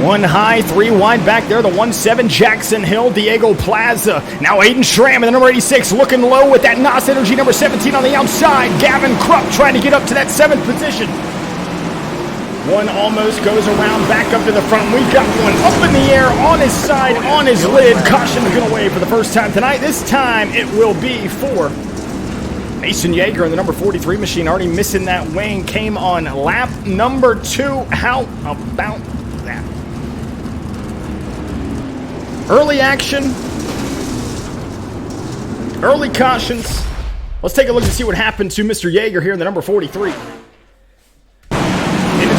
One high, three wide back there. The 1-7, Jackson Hill, Diego Plaza. Now Aiden Schramm in the number 86, looking low with that NOS Energy number 17 on the outside. Gavin Krupp trying to get up to that 7th position. One almost goes around back up to the front. We've got one up in the air on his side, on his lid. Caution is going away for the first time tonight. This time it will be for Mason Yeager in the number 43 machine. Already missing that wing. Came on lap number 2. How about that? Early action. Early cautions. Let's take a look and see what happened to Mr. Yeager here in the number 43. Into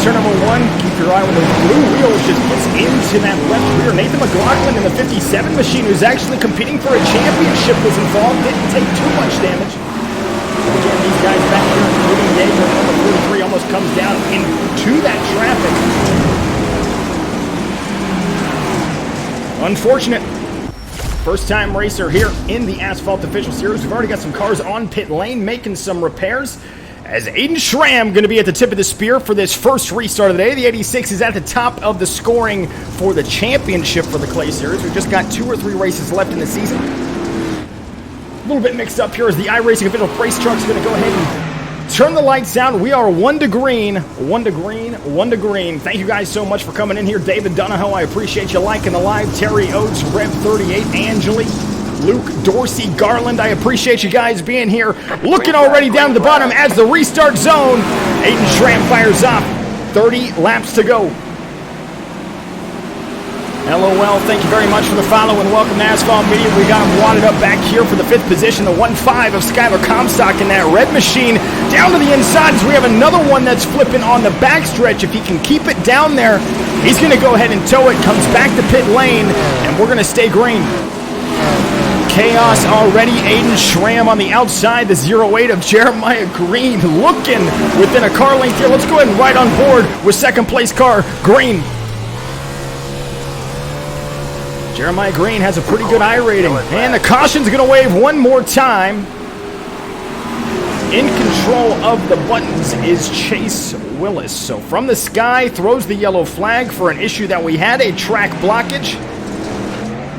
turn number 1. Keep your eye on those blue wheels. Just gets into that left rear. Nathan McLaughlin in the 57 machine, who's actually competing for a championship, was involved. Didn't take too much damage. Again, these guys back here, including Yeager, number 43, almost comes down into that traffic. Unfortunate. First-time racer here in the Asphalt Official Series. We've already got some cars on pit lane making some repairs. As Aiden Schramm going to be at the tip of the spear for this first restart of the day. The 86 is at the top of the scoring for the championship for the Clay Series. We've just got 2 or 3 races left in the season. A little bit mixed up here as the iRacing official race truck is going to go ahead and turn the lights down. We are 1 to green, 1 to green, 1 to green. Thank you guys so much for coming in here. David Donahoe, I appreciate you liking the live. Terry Oates, Rev38, Angeli, Luke Dorsey, Garland, I appreciate you guys being here. Looking already down at the bottom as the restart zone. Aiden Schramm fires off. 30 laps to go. LOL, thank you very much for the follow and welcome to Asphalt Media. We got him wadded up back here for the 5th position, the 1-5 of Skylar Comstock in that red machine. Down to the inside as we have another one that's flipping on the backstretch. If he can keep it down there, he's going to go ahead and tow it. Comes back to pit lane, and we're going to stay green. Chaos already. Aiden Schramm on the outside. The 08 of Jeremiah Green looking within a car length here. Let's go ahead and ride on board with second place car, Green. Jeremiah Green has a pretty good I rating. And the caution's going to wave one more time. In control of the buttons is Chase Willis. So from the sky, throws the yellow flag for an issue that we had, a track blockage.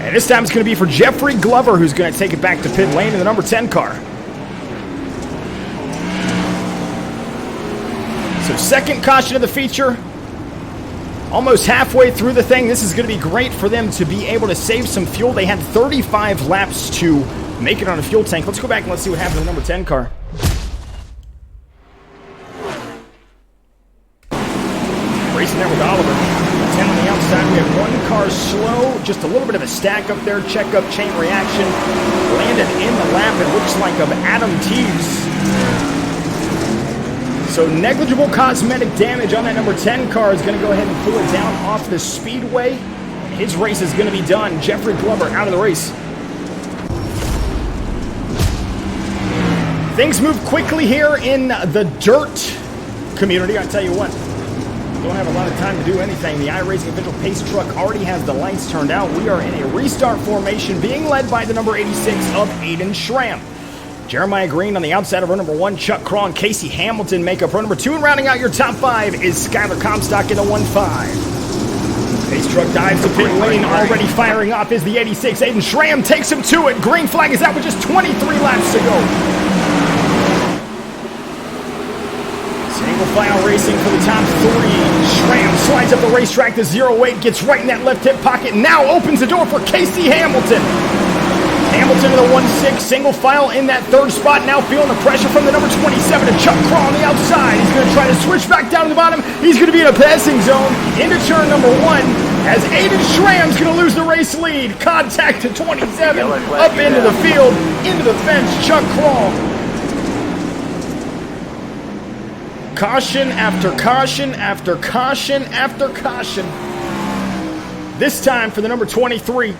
And this time it's going to be for Jeffrey Glover, who's going to take it back to pit lane in the number 10 car. So second caution of the feature. Almost halfway through the thing. This is going to be great for them to be able to save some fuel. They had 35 laps to make it on a fuel tank. Let's go back and let's see what happened to the number 10 car. Racing there with Oliver. 10 on the outside. We have one car slow. Just a little bit of a stack up there. Check up chain reaction. Landed in the lap, it looks like, of Adam Teves. So negligible cosmetic damage on that number 10 car is going to go ahead and pull it down off the speedway. His race is going to be done. Jeffrey Glover out of the race. Things move quickly here in the dirt community. I tell you what, don't have a lot of time to do anything. The iRacing official pace truck already has the lights turned out. We are in a restart formation being led by the number 86 of Aiden Schramm. Jeremiah Green on the outside of row number 1. Chuck Craw and Casey Hamilton make up row number 2. And rounding out your top 5 is Skylar Comstock in the 1-5. Pace truck dives to pit lane. Already firing off is the 86. Aiden Schramm takes him to it. Green flag is out with just 23 laps to go. Single file racing for the top 3. Schramm slides up the racetrack. The 08 gets right in that left hip pocket. Now opens the door for Casey Hamilton. Hamilton in the 1-6, single file in that 3rd spot. Now feeling the pressure from the number 27 to Chuck Craw on the outside. He's going to try to switch back down to the bottom. He's going to be in a passing zone into turn number 1 as Aiden Schramm's going to lose the race lead. Contact to 27, up into the field, into the fence, Chuck Craw. Caution after caution after caution after caution. This time for the number 23.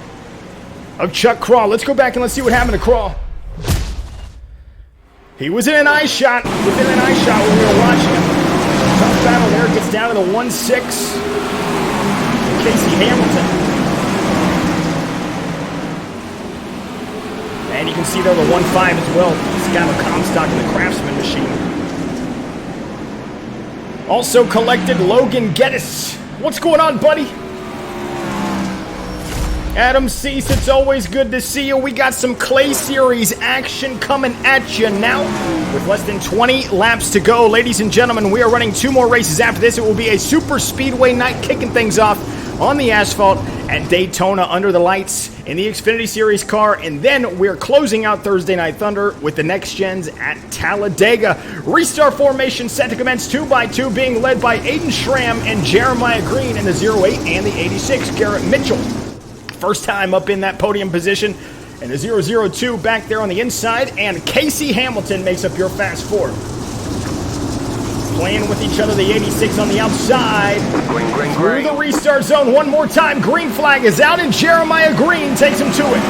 Of Chuck Craw. Let's go back and let's see what happened to Craw. He was in an eye shot, within an eye shot when we were watching him. Tough battle there, gets down to the 1-6. Casey Hamilton. And you can see there the 1-5 as well. Skylar Comstock in the Craftsman machine. Also collected Logan Geddes. What's going on, buddy? Adam Cease, it's always good to see you. We got some Clay Series action coming at you now. With less than 20 laps to go, ladies and gentlemen, we are running 2 more races after this. It will be a super speedway night, kicking things off on the asphalt at Daytona under the lights in the Xfinity Series car. And then we're closing out Thursday Night Thunder with the next gens at Talladega. Restart formation set to commence 2x2, being led by Aiden Schramm and Jeremiah Green in the 08 and the 86. Garrett Mitchell, first time up in that podium position, and the 002 back there on the inside. And Casey Hamilton makes up your fast 4. Playing with each other, the 86 on the outside. Green, Through the restart zone one more time. Green flag is out, and Jeremiah Green takes him to it.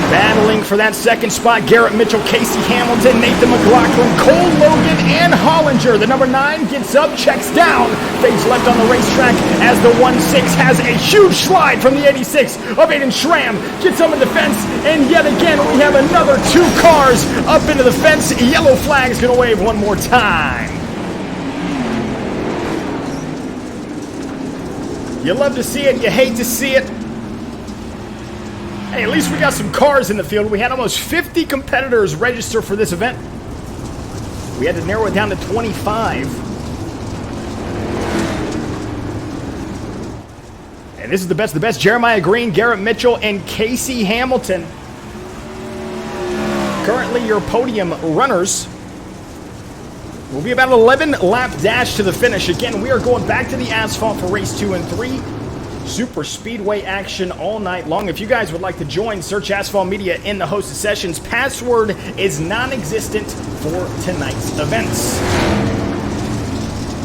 Battling for that second spot, Garrett Mitchell, Casey Hamilton, Nathan McLaughlin, Cole Logan, and Hollinger. The number 9 gets up, checks down, fades left on the racetrack as the 16 has a huge slide from the 86 of Aiden Schramm. Gets him in the fence, and yet again we have another 2 cars up into the fence. Yellow flag is going to wave one more time. You love to see it, you hate to see it. Hey, at least we got some cars in the field. We had almost 50 competitors register for this event. We had to narrow it down to 25. And this is the best of the best. Jeremiah Green, Garrett Mitchell, and Casey Hamilton. Currently your podium runners. Will be about an 11-lap dash to the finish. Again, we are going back to the asphalt for race 2 and 3. Super speedway action all night long. If you guys would like to join, search Asphalt Media in the hosted sessions. Password is non-existent for tonight's events.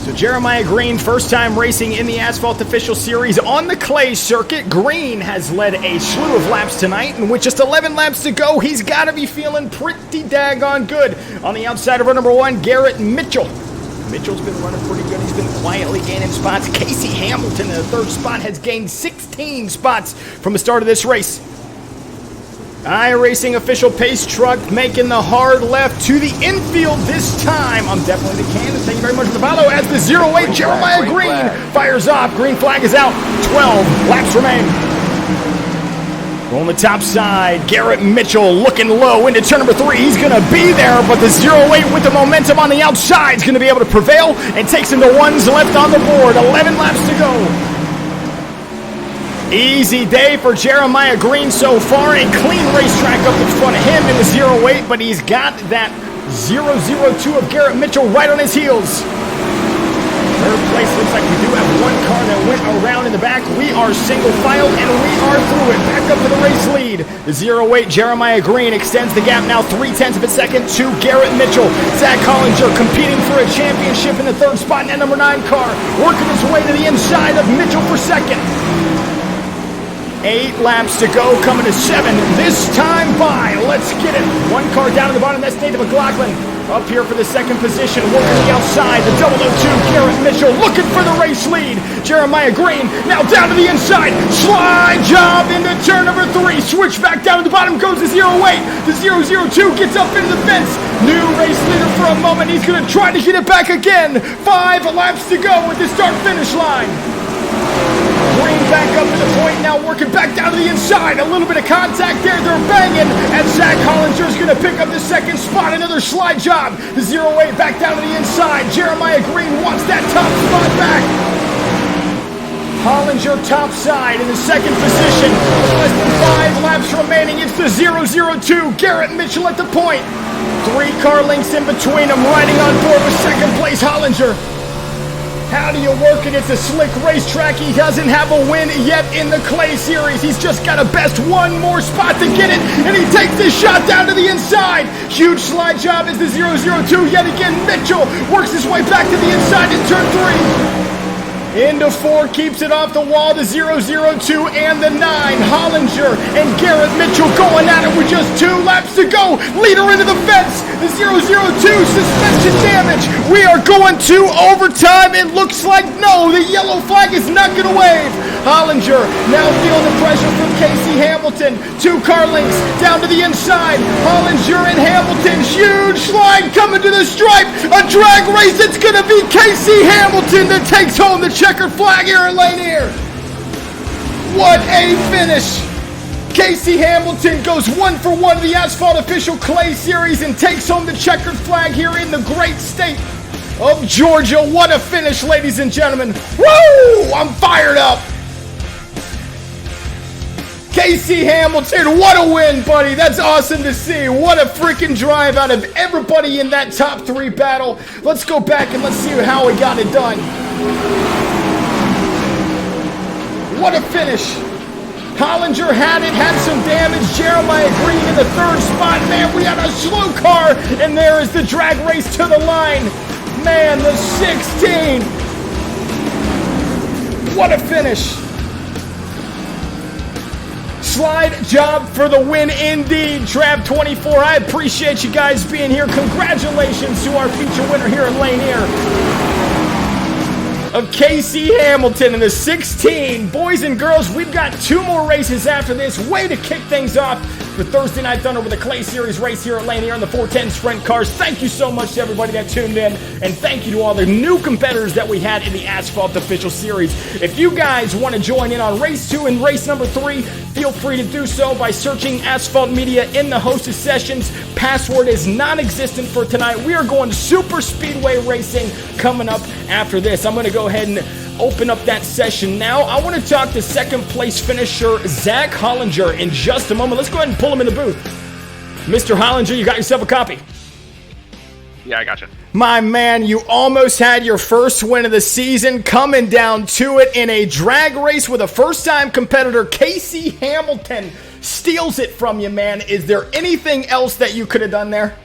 So Jeremiah Green, first time racing in the Asphalt Official Series on the clay circuit. Green has led a slew of laps tonight, and with just 11 laps to go, he's got to be feeling pretty daggone good. On the outside of our number 1, Garrett Mitchell. Mitchell's been running pretty good. He's been quietly gaining spots. Casey Hamilton in the 3rd spot has gained 16 spots from the start of this race. iRacing official pace truck making the hard left to the infield this time. I'm definitely the Candace. Thank you very much for the follow. As the 08 Jeremiah Green fires off. Green flag is out. 12 laps remain. On the top side, Garrett Mitchell looking low into turn number 3. He's going to be there, but the 08 with the momentum on the outside is going to be able to prevail and takes him to 1s left on the board. 11 laps to go. Easy day for Jeremiah Green so far. A clean racetrack up in front of him in the 08, but he's got that 002 of Garrett Mitchell right on his heels. 3rd place, looks like we do have 1 car that went around in the back. We are single file, and we are through it. Back up to the race lead. The 08 Jeremiah Green extends the gap now 0.3 of a second to Garrett Mitchell. Zach Hollinger competing for a championship in the 3rd spot in that number 9 car, working his way to the inside of Mitchell for 2nd. 8 laps to go, coming to 7 this time by. Let's get it. 1 car down at the bottom, that's Nathan McLaughlin. Up here for the 2nd position, working the outside, the 002, Garrett Mitchell looking for the race lead. Jeremiah Green now down to the inside, slide job into turn number 3, switch back down to the bottom goes the 08, the 002 gets up into the fence, new race leader for a moment, he's going to try to get it back again. 5 laps to go at the start-finish line. Green back up to the point, now working back down to the inside. A little bit of contact there, they're banging. And Zach Hollinger is going to pick up the 2nd spot. Another slide job. The 08 back down to the inside. Jeremiah Green wants that top spot back. Hollinger top side in the 2nd position. Less than 5 laps remaining. It's the 002. Garrett Mitchell at the point. 3 car lengths in between them. Riding on board with 2nd place Hollinger. How do you work it? It's a slick racetrack. He doesn't have a win yet in the Clay Series. He's just got to best 1 more spot to get it, and he takes this shot down to the inside. Huge slide job as the 002 yet again. Mitchell works his way back to the inside in turn 3. Into 4, keeps it off the wall, the 002 and the 9. Hollinger and Garrett Mitchell going at it with just 2 laps to go. Leader into the fence, the 002 suspension damage. We are going to overtime. It looks like no, the yellow flag is not going to wave. Hollinger now feeling the pressure from Casey Hamilton. 2 car lengths down to the inside. Hollinger and Hamilton, huge slide coming to the stripe. A drag race. It's going to be Casey Hamilton that takes home the checkered flag here in lane here. What a finish! Casey Hamilton goes 1-for-1 in the Asphalt Official Clay Series and takes home the checkered flag here in the great state of Georgia. What a finish, ladies and gentlemen. Woo! I'm fired up. Casey Hamilton, what a win, buddy. That's awesome to see. What a freaking drive out of everybody in that top 3 battle. Let's go back and let's see how he got it done. What a finish. Hollinger had it, had some damage. Jeremiah Green in the 3rd spot. Man, we had a slow car, and there is the drag race to the line. Man, the 16. What a finish. Slide job for the win indeed. Trav 24, I appreciate you guys being here. Congratulations to our feature winner here in Lanier of Casey Hamilton in the 16. Boys and girls, we've got 2 more races after this. Way to kick things off for Thursday Night Thunder with the Clay Series race here at Lanier in the 410 Sprint Cars. Thank you so much to everybody that tuned in, and thank you to all the new competitors that we had in the Asphalt Official Series. If you guys want to join in on race 2 and race number 3, feel free to do so by searching Asphalt Media in the hosted sessions. Password is non-existent for tonight. We are going super speedway racing coming up after this. I'm going to go ahead and open up that session now. I want to talk to 2nd place finisher Zach Hollinger in just a moment. Let's go ahead and pull him in the booth. Mr. Hollinger, you got yourself a copy? Yeah, I got you. My man, you almost had your first win of the season, coming down to it in a drag race with a first-time competitor. Casey Hamilton steals it from you, man. Is there anything else that you could have done there?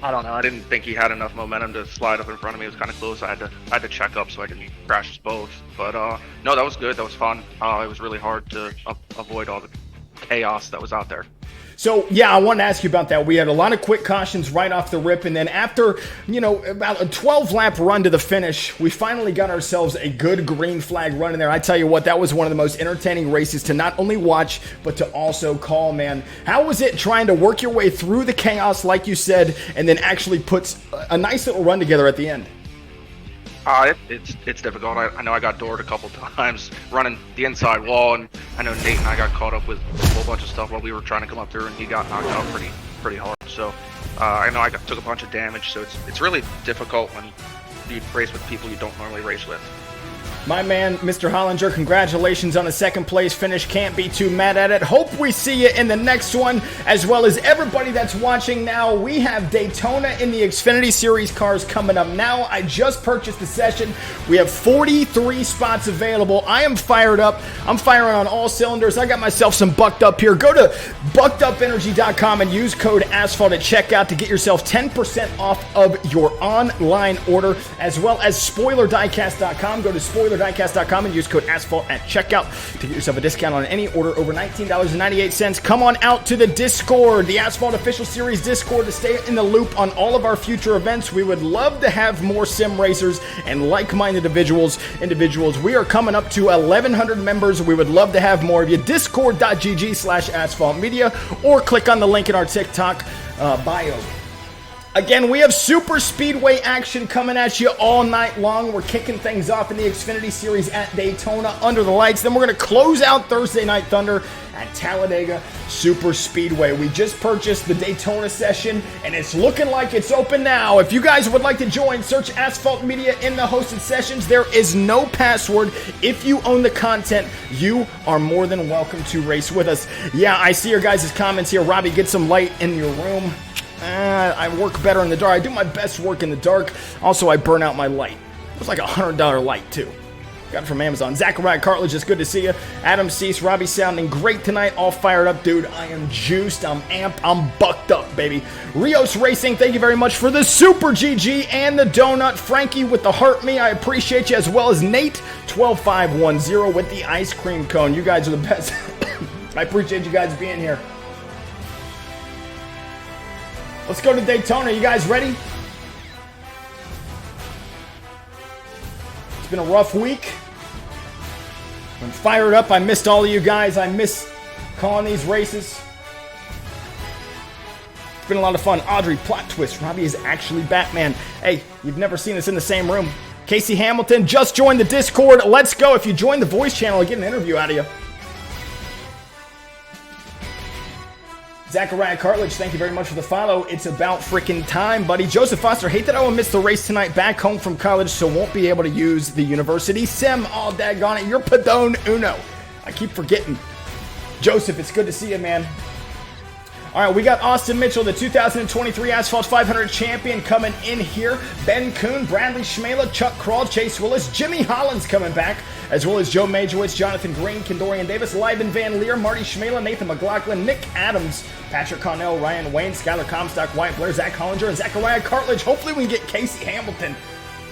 I don't know. I didn't think he had enough momentum to slide up in front of me. It was kind of close. I had to check up so I didn't crash us both. But no, that was good. That was fun. It was really hard to avoid all the chaos that was out there. So, yeah, I wanted to ask you about that. We had a lot of quick cautions right off the rip, and then after, about a 12-lap run to the finish, we finally got ourselves a good green flag run in there. I tell you what, that was one of the most entertaining races to not only watch, but to also call, man. How was it trying to work your way through the chaos, like you said, and then actually put a nice little run together at the end? It's difficult. I know I got doored a couple times running the inside wall, and I know Nate and I got caught up with a whole bunch of stuff while we were trying to come up through, and he got knocked out pretty hard. So I know I took a bunch of damage. So it's really difficult when you race with people you don't normally race with. My man, Mr. Hollinger, congratulations on a 2nd place finish. Can't be too mad at it. Hope we see you in the next one, as well as everybody that's watching now. We have Daytona in the Xfinity Series cars coming up now. I just purchased the session. We have 43 spots available. I am fired up. I'm firing on all cylinders. I got myself some Bucked Up here. Go to buckedupenergy.com and use code ASPHALT at checkout to get yourself 10% off of your online order, as well as SpoilerDiecast.com. Go to SpoilerDiecast.com and use code ASPHALT at checkout to get yourself a discount on any order over $19.98. Come on out to the Discord, the Asphalt Official Series Discord, to stay in the loop on all of our future events. We would love to have more sim racers and like-minded individuals. We are coming up to 1,100 members. We would love to have more of you. Discord.gg/AsphaltMedia, or click on the link in our TikTok bio. Again, we have super speedway action coming at you all night long. We're kicking things off in the Xfinity Series at Daytona under the lights. Then we're going to close out Thursday Night Thunder at Talladega Super Speedway. We just purchased the Daytona session, and it's looking like it's open now. If you guys would like to join, search Asphalt Media in the hosted sessions. There is no password. If you own the content, you are more than welcome to race with us. Yeah, I see your guys' comments here. Robbie, get some light in your room. I work better in the dark. I do my best work in the dark. Also, I burn out my light. It was like a $100 light, too. Got it from Amazon. Zachariah Cartledge, it's good to see you. Adam Cease, Robbie sounding great tonight. All fired up, dude. I am juiced. I'm amped. I'm bucked up, baby. Rios Racing, thank you very much for the Super GG and the donut. Frankie with the heart me, I appreciate you, as well as Nate 12510 with the ice cream cone. You guys are the best. I appreciate you guys being here. Let's go to Daytona. You guys ready? It's been a rough week. I'm fired up. I missed all of you guys. I miss calling these races. It's been a lot of fun. Audrey, plot twist. Robbie is actually Batman. Hey, you've never seen us in the same room. Casey Hamilton just joined the Discord. Let's go. If you join the voice channel, I get an interview out of you. Zachariah Cartledge, thank you very much for the follow. It's about freaking time, buddy. Joseph Foster, hate that I will miss the race tonight back home from college, so won't be able to use the university sim. Oh, daggone it. You're Padone Uno. I keep forgetting. Joseph, it's good to see you, man. All right, we got Austin Mitchell, the 2023 Asphalt 500 champion, coming in here. Ben Kuhn, Bradley Schmela, Chuck Kroll, Chase Willis, Jimmy Hollins coming back, as well as Joe Majowitz, Jonathan Green, Kendorian Davis, Liben Van Leer, Marty Schmela, Nathan McLaughlin, Nick Adams, Patrick Connell, Ryan Wayne, Skylar Comstock, Wyatt Blair, Zach Hollinger, and Zachariah Cartledge. Hopefully we can get Casey Hamilton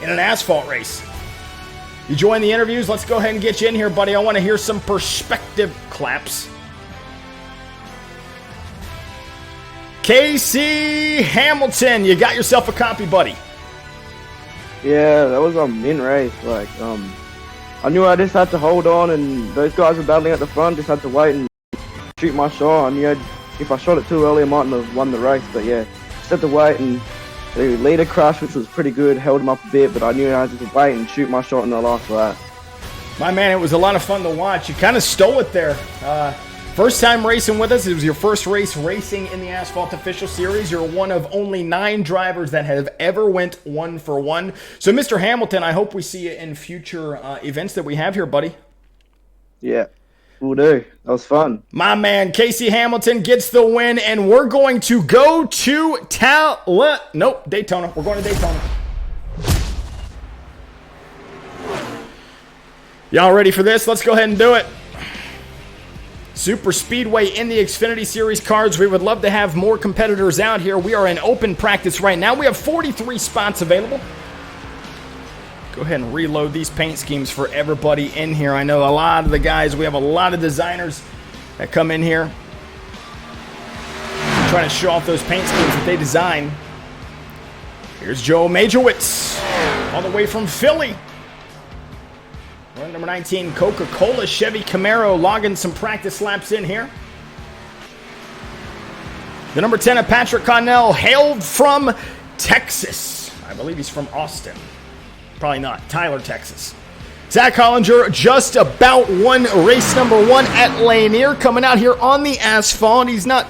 in an asphalt race. You join the interviews, let's go ahead and get you in here, buddy. I want to hear some perspective claps. Casey Hamilton, you got yourself a copy, buddy. Yeah, that was a min race. Like, I knew I just had to hold on, and those guys were battling at the front. Just had to wait and shoot my shot. I knew if I shot it too early, I mightn't have won the race. But yeah, just had to wait, and the leader crashed, which was pretty good. Held him up a bit, but I knew I had to wait and shoot my shot in the last lap. My man, it was a lot of fun to watch. You kind of stole it there. First time racing with us. It was your first race racing in the Asphalt Official Series. You're one of only 9 drivers that have ever went 1 for 1. So, Mr. Hamilton, I hope we see you in future events that we have here, buddy. Yeah, we'll do. That was fun. My man, Casey Hamilton gets the win, and we're going to go to Daytona. We're going to Daytona. Y'all ready for this? Let's go ahead and do it. Super Speedway in the Xfinity Series cars. We would love to have more competitors out here. We are in open practice right now. We have 43 spots available. Go ahead and reload these paint schemes for everybody in here. I know a lot of the guys, we have a lot of designers that come in here trying to show off those paint schemes that they design. Here's Joe Majowitz, all the way from Philly. Run number 19, Coca-Cola Chevy Camaro, logging some practice laps in here. The number 10 of Patrick Connell, hailed from Texas. I believe he's from Austin. Probably not. Tyler, Texas. Zach Hollinger just about won race number 1 at Lanier, coming out here on the asphalt. He's not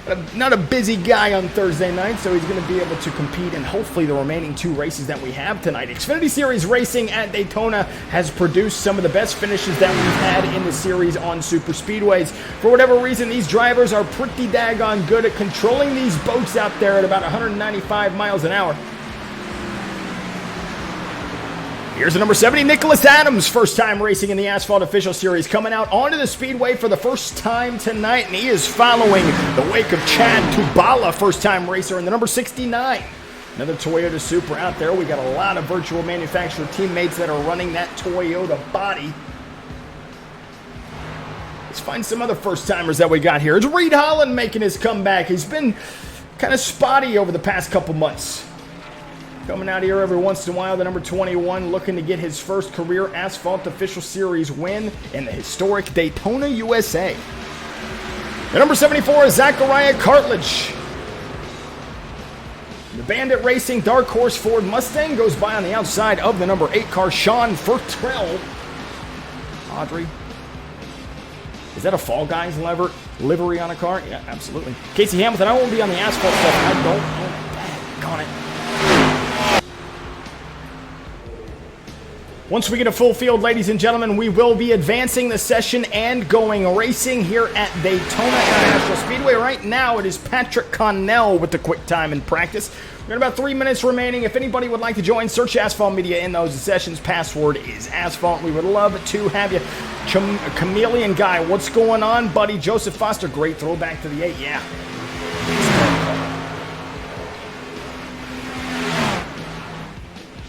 a busy guy on Thursday night, so he's going to be able to compete in hopefully the remaining 2 races that we have tonight. Xfinity Series racing at Daytona has produced some of the best finishes that we've had in the series on super speedways. For whatever reason, these drivers are pretty daggone good at controlling these boats out there at about 195 miles an hour. Here's the number 70, Nicholas Adams, first time racing in the Asphalt Official Series, coming out onto the speedway for the first time tonight, and he is following the wake of Chad Tubala, first time racer in the number 69. Another Toyota Supra out there. We got a lot of virtual manufacturer teammates that are running that Toyota body. Let's find some other first timers that we got here. It's Reed Holland making his comeback. He's been kind of spotty over the past couple months. Coming out here every once in a while, the number 21 looking to get his first career Asphalt Official Series win in the historic Daytona, USA. The number 74 is Zachariah Cartledge. The Bandit Racing Dark Horse Ford Mustang goes by on the outside of the number 8 car, Sean Fertrell. Audrey. Is that a Fall Guys livery on a car? Yeah, absolutely. Casey Hamilton, I won't be on the asphalt stuff. I don't. Oh, got it. Once we get a full field, ladies and gentlemen, we will be advancing the session and going racing here at Daytona International Speedway. Right now, it is Patrick Connell with the quick time in practice. We've got about 3 minutes remaining. If anybody would like to join, search Asphalt Media in those sessions. Password is Asphalt. We would love to have you. Chameleon Guy, what's going on, buddy? Joseph Foster, great throwback to the 8. Yeah.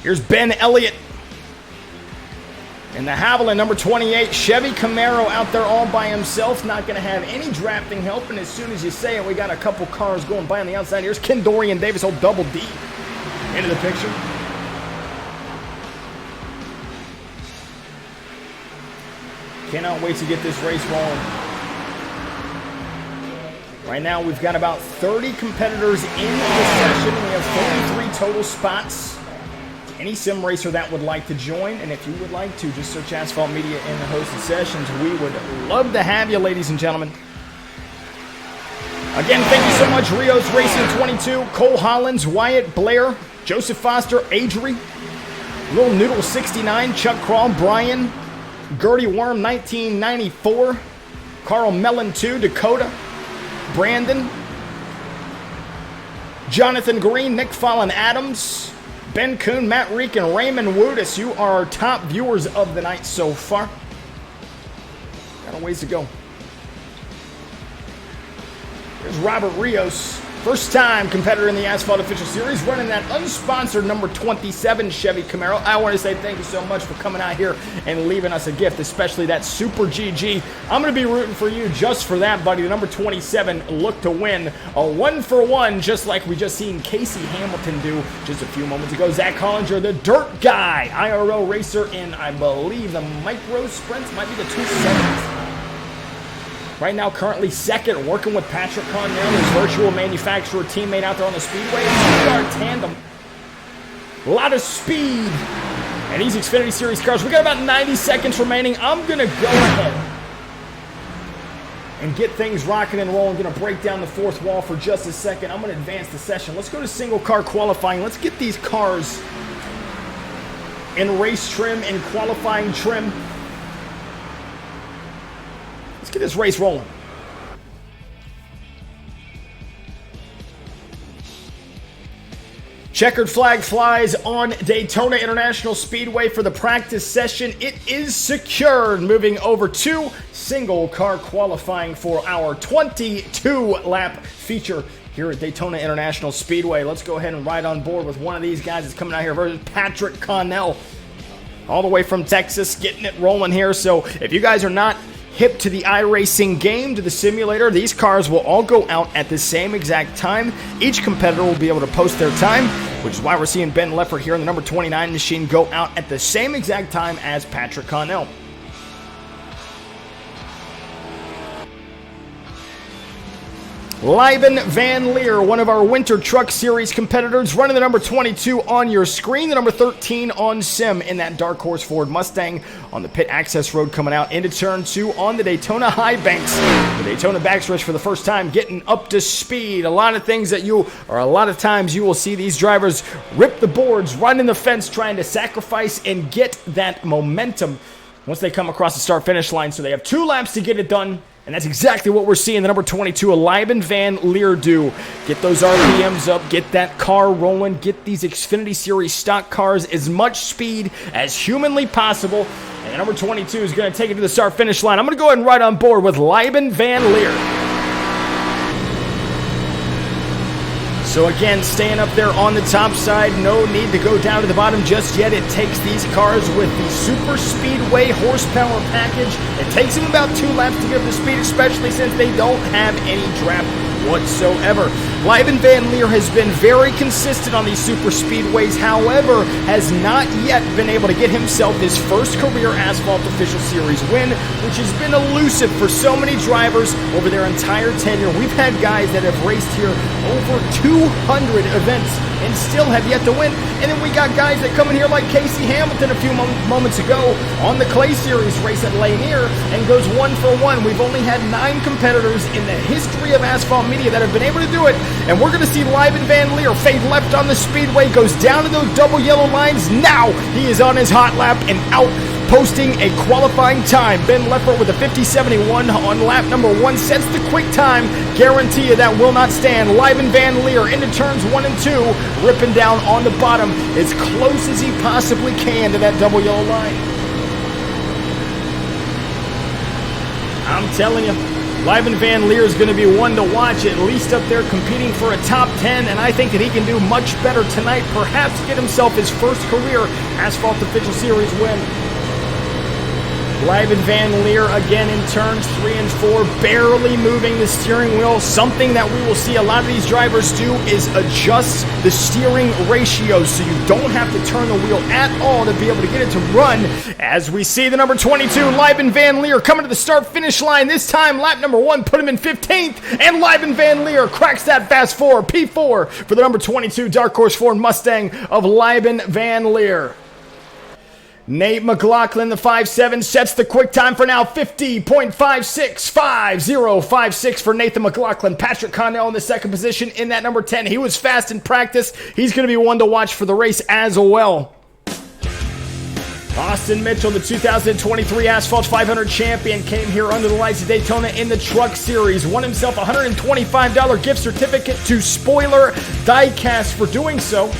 Here's Ben Elliott. And the Haviland, number 28, Chevy Camaro out there all by himself. Not going to have any drafting help. And as soon as you say it, we got a couple cars going by on the outside. Here's Kendorian Davis, old double D, into the picture. Cannot wait to get this race rolling. Right now, we've got about 30 competitors in the session. We have 43 total spots. any sim racer that would like to join. And if you would like to, just search Asphalt Media in the hosted sessions. We would love to have you, ladies and gentlemen. Again, thank you so much, Rios Racing 22, Cole Hollins, Wyatt Blair, Joseph Foster, Adri, Lil Noodle 69, Chuck Crawl, Brian, Gertie Worm 1994, Carl Mellon 2, Dakota, Brandon, Jonathan Green, Nick Fallon Adams, Ben Kuhn, Matt Reek, and Raymond Woodis. You are our top viewers of the night so far. Got a ways to go. Here's Robert Rios, first-time competitor in the Asphalt Official Series, running that unsponsored number 27 Chevy Camaro. I want to say thank you so much for coming out here and leaving us a gift, especially that Super GG. I'm going to be rooting for you just for that, buddy. The number 27 look to win a 1-for-1, just like we just seen Casey Hamilton do just a few moments ago. Zach Hollinger, the dirt guy, IRL racer in, I believe, the micro sprints, might be the 270s. Right now, currently second, working with Patrick Connell, his virtual manufacturer teammate out there on the speedway. Two-car tandem. A lot of speed. And these Xfinity Series cars, we got about 90 seconds remaining. I'm going to go ahead and get things rocking and rolling. I'm going to break down the fourth wall for just a second. I'm going to advance the session. Let's go to single car qualifying. Let's get these cars in race trim and qualifying trim. Let's get this race rolling. Checkered flag flies on Daytona International Speedway for the practice session. It is secured. Moving over to single car qualifying for our 22-lap feature here at Daytona International Speedway. Let's go ahead and ride on board with one of these guys that's coming out here versus Patrick Connell, all the way from Texas, getting it rolling here. So if you guys are not hip to the iRacing game, to the simulator, these cars will all go out at the same exact time. Each competitor will be able to post their time, which is why we're seeing Ben Leffert here in the number 29 machine go out at the same exact time as Patrick Connell. Lieben Van Leer, one of our Winter Truck Series competitors, running the number 22 on your screen, the number 13 on sim in that Dark Horse Ford Mustang on the pit access road coming out into turn 2 on the Daytona High Banks. The Daytona backstretch for the first time getting up to speed. A lot of times you will see these drivers rip the boards, run in the fence, trying to sacrifice and get that momentum once they come across the start-finish line. So they have 2 laps to get it done. And that's exactly what we're seeing the number 22, Lieben Van Leer, do. Get those RPMs up, get that car rolling, get these Xfinity Series stock cars as much speed as humanly possible. And the number 22 is going to take it to the start-finish line. I'm going to go ahead and ride on board with Lieben Van Leer. So again, staying up there on the top side, no need to go down to the bottom just yet. It takes these cars with the Super Speedway horsepower package. It takes them about 2 laps to get up to speed, especially since they don't have any draft whatsoever. Lieben Van Leer has been very consistent on these super speedways, however, has not yet been able to get himself his first career Asphalt Official Series win, which has been elusive for so many drivers over their entire tenure. We've had guys that have raced here over 200 events and still have yet to win. And then we got guys that come in here like Casey Hamilton a few moments ago on the Clay Series race at Lanier and goes 1-for-1. We've only had 9 competitors in the history of Asphalt Media that have been able to do it. And we're going to see Lieben Van Leer fade left on the speedway, goes down to those double yellow lines. Now he is on his hot lap and out, posting a qualifying time. Ben Leffert with a 50.71 on lap number 1 sets the quick time. Guarantee you that will not stand. Lieben Van Leer into turns 1 and 2, ripping down on the bottom as close as he possibly can to that double yellow line. I'm telling you, Lieben Van Leer is going to be one to watch, at least up there competing for a top 10, and I think that he can do much better tonight, perhaps get himself his first career Asphalt Official Series win. Lyben Van Leer again in turns 3 and 4, barely moving the steering wheel. Something that we will see a lot of these drivers do is adjust the steering ratio so you don't have to turn the wheel at all to be able to get it to run. As we see the number 22, Lyben Van Leer, coming to the start-finish line. This time, lap number 1 put him in 15th, and Lyben Van Leer cracks that fast 4, P4, for the number 22 Dark Horse Ford Mustang of Lyben Van Leer. Nate McLaughlin, the 5'7", sets the quick time for now, 50.56 for Nathan McLaughlin. Patrick Connell in the second position in that number 10. He was fast in practice. He's going to be one to watch for the race as well. Austin Mitchell, the 2023 Asphalt 500 champion, came here under the lights of Daytona in the Truck Series. Won himself a $125 gift certificate to Spoiler Diecast for doing so.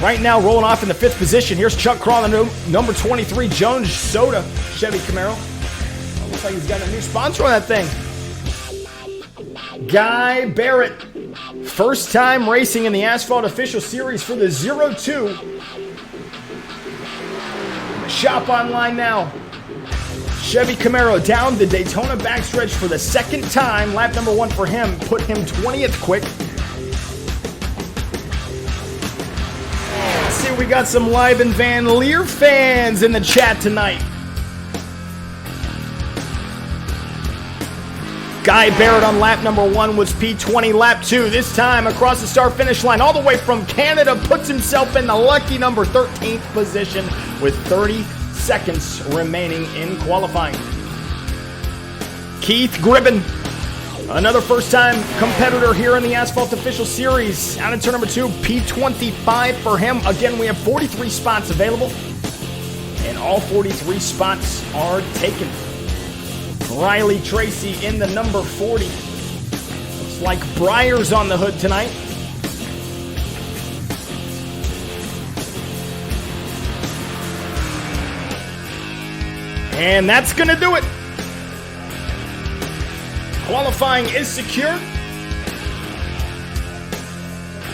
Right now, rolling off in the 5th position. Here's Chuck Crawl, the number 23 Jones Soda Chevy Camaro. Looks like he's got a new sponsor on that thing. Guy Barrett, first time racing in the Asphalt Official Series for the 02. Shop online now. Chevy Camaro down the Daytona backstretch for the second time. Lap number 1 for him, put him 20th quick. Let's see, we got some Lyben Van Leer fans in the chat tonight. Guy Barrett on lap number 1 was P20. Lap 2, this time across the start-finish line, all the way from Canada, puts himself in the lucky number 13th position with 30 seconds remaining in qualifying. Keith Gribben, another first-time competitor here in the Asphalt Official Series. Out in turn number 2, P25 for him. Again, we have 43 spots available, and all 43 spots are taken. Riley Tracy in the number 40. Looks like Breyer's on the hood tonight. And that's going to do it. Qualifying is secure.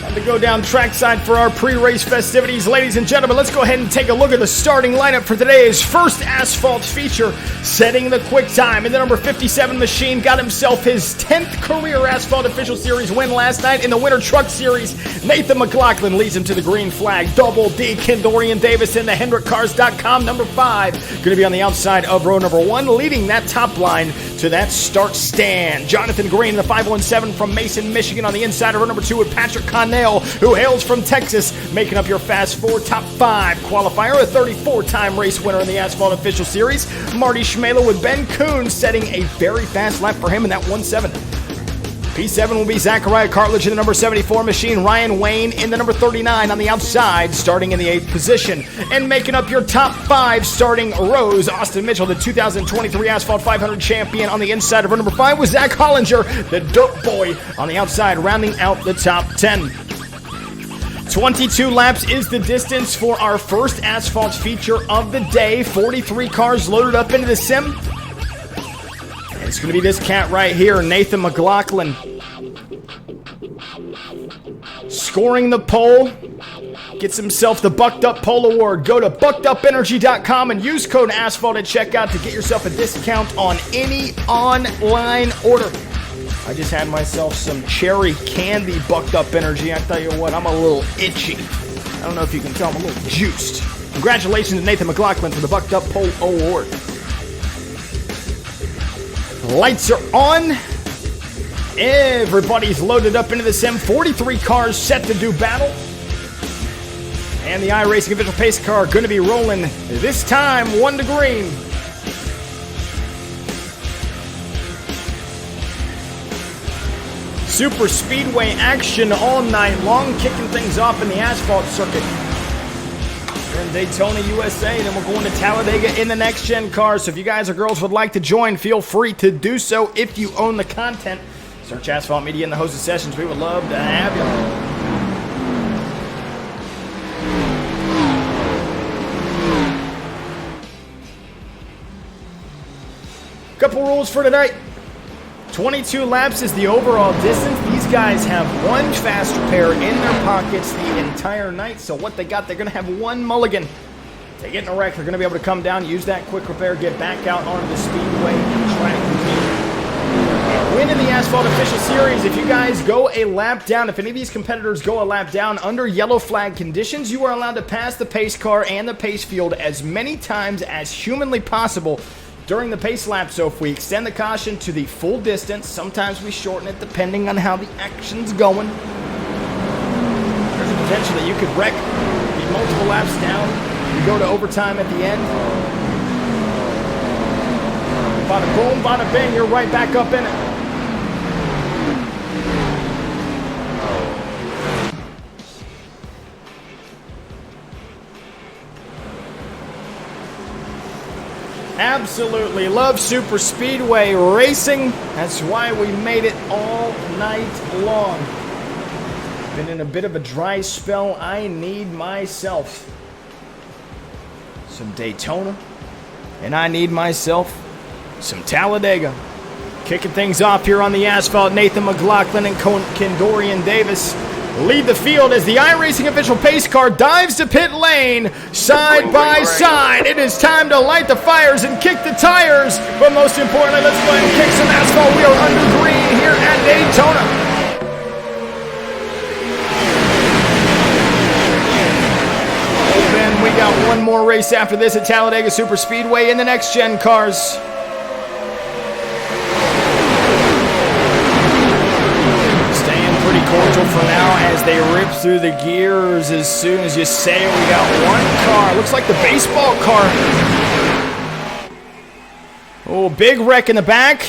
Time to go down trackside for our pre-race festivities. Ladies and gentlemen, let's go ahead and take a look at the starting lineup for today's first Asphalt feature. Setting the quick time in the number 57 machine, got himself his 10th career Asphalt Official Series win last night in the Winter Truck Series. Nathan McLaughlin leads him to the green flag. Double D Kendorian Davis in the HendrickCars.com number 5. Going to be on the outside of row number 1, leading that top line to that start stand. Jonathan Green in the 517 from Mason, Michigan on the inside of row number 2 with Patrick Connell, who hails from Texas, making up your Fast 4 top 5 qualifier, a 34-time race winner in the Asphalt Official Series. Marty Schmela with Ben Kuhn setting a very fast lap for him in that 1-7. P7 will be Zachariah Cartledge in the number 74 machine. Ryan Wayne in the number 39 on the outside, starting in the 8th position. And making up your top 5 starting rows, Austin Mitchell, the 2023 Asphalt 500 champion on the inside of row number 5, with Zach Hollinger, the dirt boy, on the outside, rounding out the top 10. 22 laps is the distance for our first Asphalt feature of the day. 43 cars loaded up into the sim. It's going to be this cat right here, Nathan McLaughlin. Scoring the pole. Gets himself the Bucked Up Pole Award. Go to buckedupenergy.com and use code ASPHALT at checkout to get yourself a discount on any online order. I just had myself some cherry candy Bucked Up Energy. I tell you what, I'm a little itchy. I don't know if you can tell, I'm a little juiced. Congratulations to Nathan McLaughlin for the Bucked Up Pole Award. Lights are on. Everybody's loaded up into the sim. 43 cars set to do battle. And the iRacing official pace car going to be rolling this time 1 to green. Super speedway action all night long, kicking things off in the asphalt circuit. We're in Daytona, USA, and then we're going to Talladega in the next-gen car. So if you guys or girls would like to join, feel free to do so if you own the content. Search Asphalt Media in the hosted sessions. We would love to have you. Couple rules for tonight. 22 laps is the overall distance. These guys have one fast repair in their pockets the entire night. So what they got, they're going to have one mulligan. They get in a wreck, they're going to be able to come down, use that quick repair, get back out onto the speedway, and try to continue. Win in the Asphalt Official Series. If you guys go a lap down, if any of these competitors go a lap down under yellow flag conditions, you are allowed to pass the pace car and the pace field as many times as humanly possible during the pace lap. So if we extend the caution to the full distance, sometimes we shorten it depending on how the action's going. There's a potential that you could wreck, be multiple laps down, you go to overtime at the end. Bada boom, bada bing, you're right back up in it. Absolutely love super speedway racing. That's why we made it all night long. Been in a bit of a dry spell. I need myself some Daytona, and I need myself some Talladega. Kicking things off here on the asphalt, Nathan McLaughlin and Kendorian Davis lead the field as the iRacing official pace car dives to pit lane, side by side. It is time to light the fires and kick the tires, but most importantly, let's go ahead and kick some asphalt. We are under green here at Daytona. Then we got one more race after this at Talladega Super Speedway in the next gen cars. Cordial for now as they rip through the gears as soon as you say it. We got one car. Looks like the baseball car. Oh, big wreck in the back.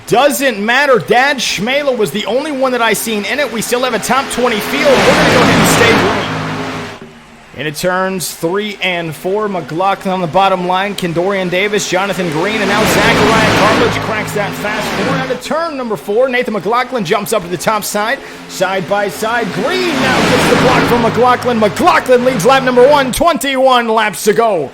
Doesn't matter. Dad Schmela was the only one that I seen in it. We still have a top 20 field. We're going to go ahead and stay green. Into turns 3 and 4. McLaughlin on the bottom line. Kendorian Davis, Jonathan Green, and now Zachariah Cartledge cracks that fast forward out of turn number 4. Nathan McLaughlin jumps up to the top side. Side by side. Green now gets the block from McLaughlin. McLaughlin leads lap number 1. 21 laps to go.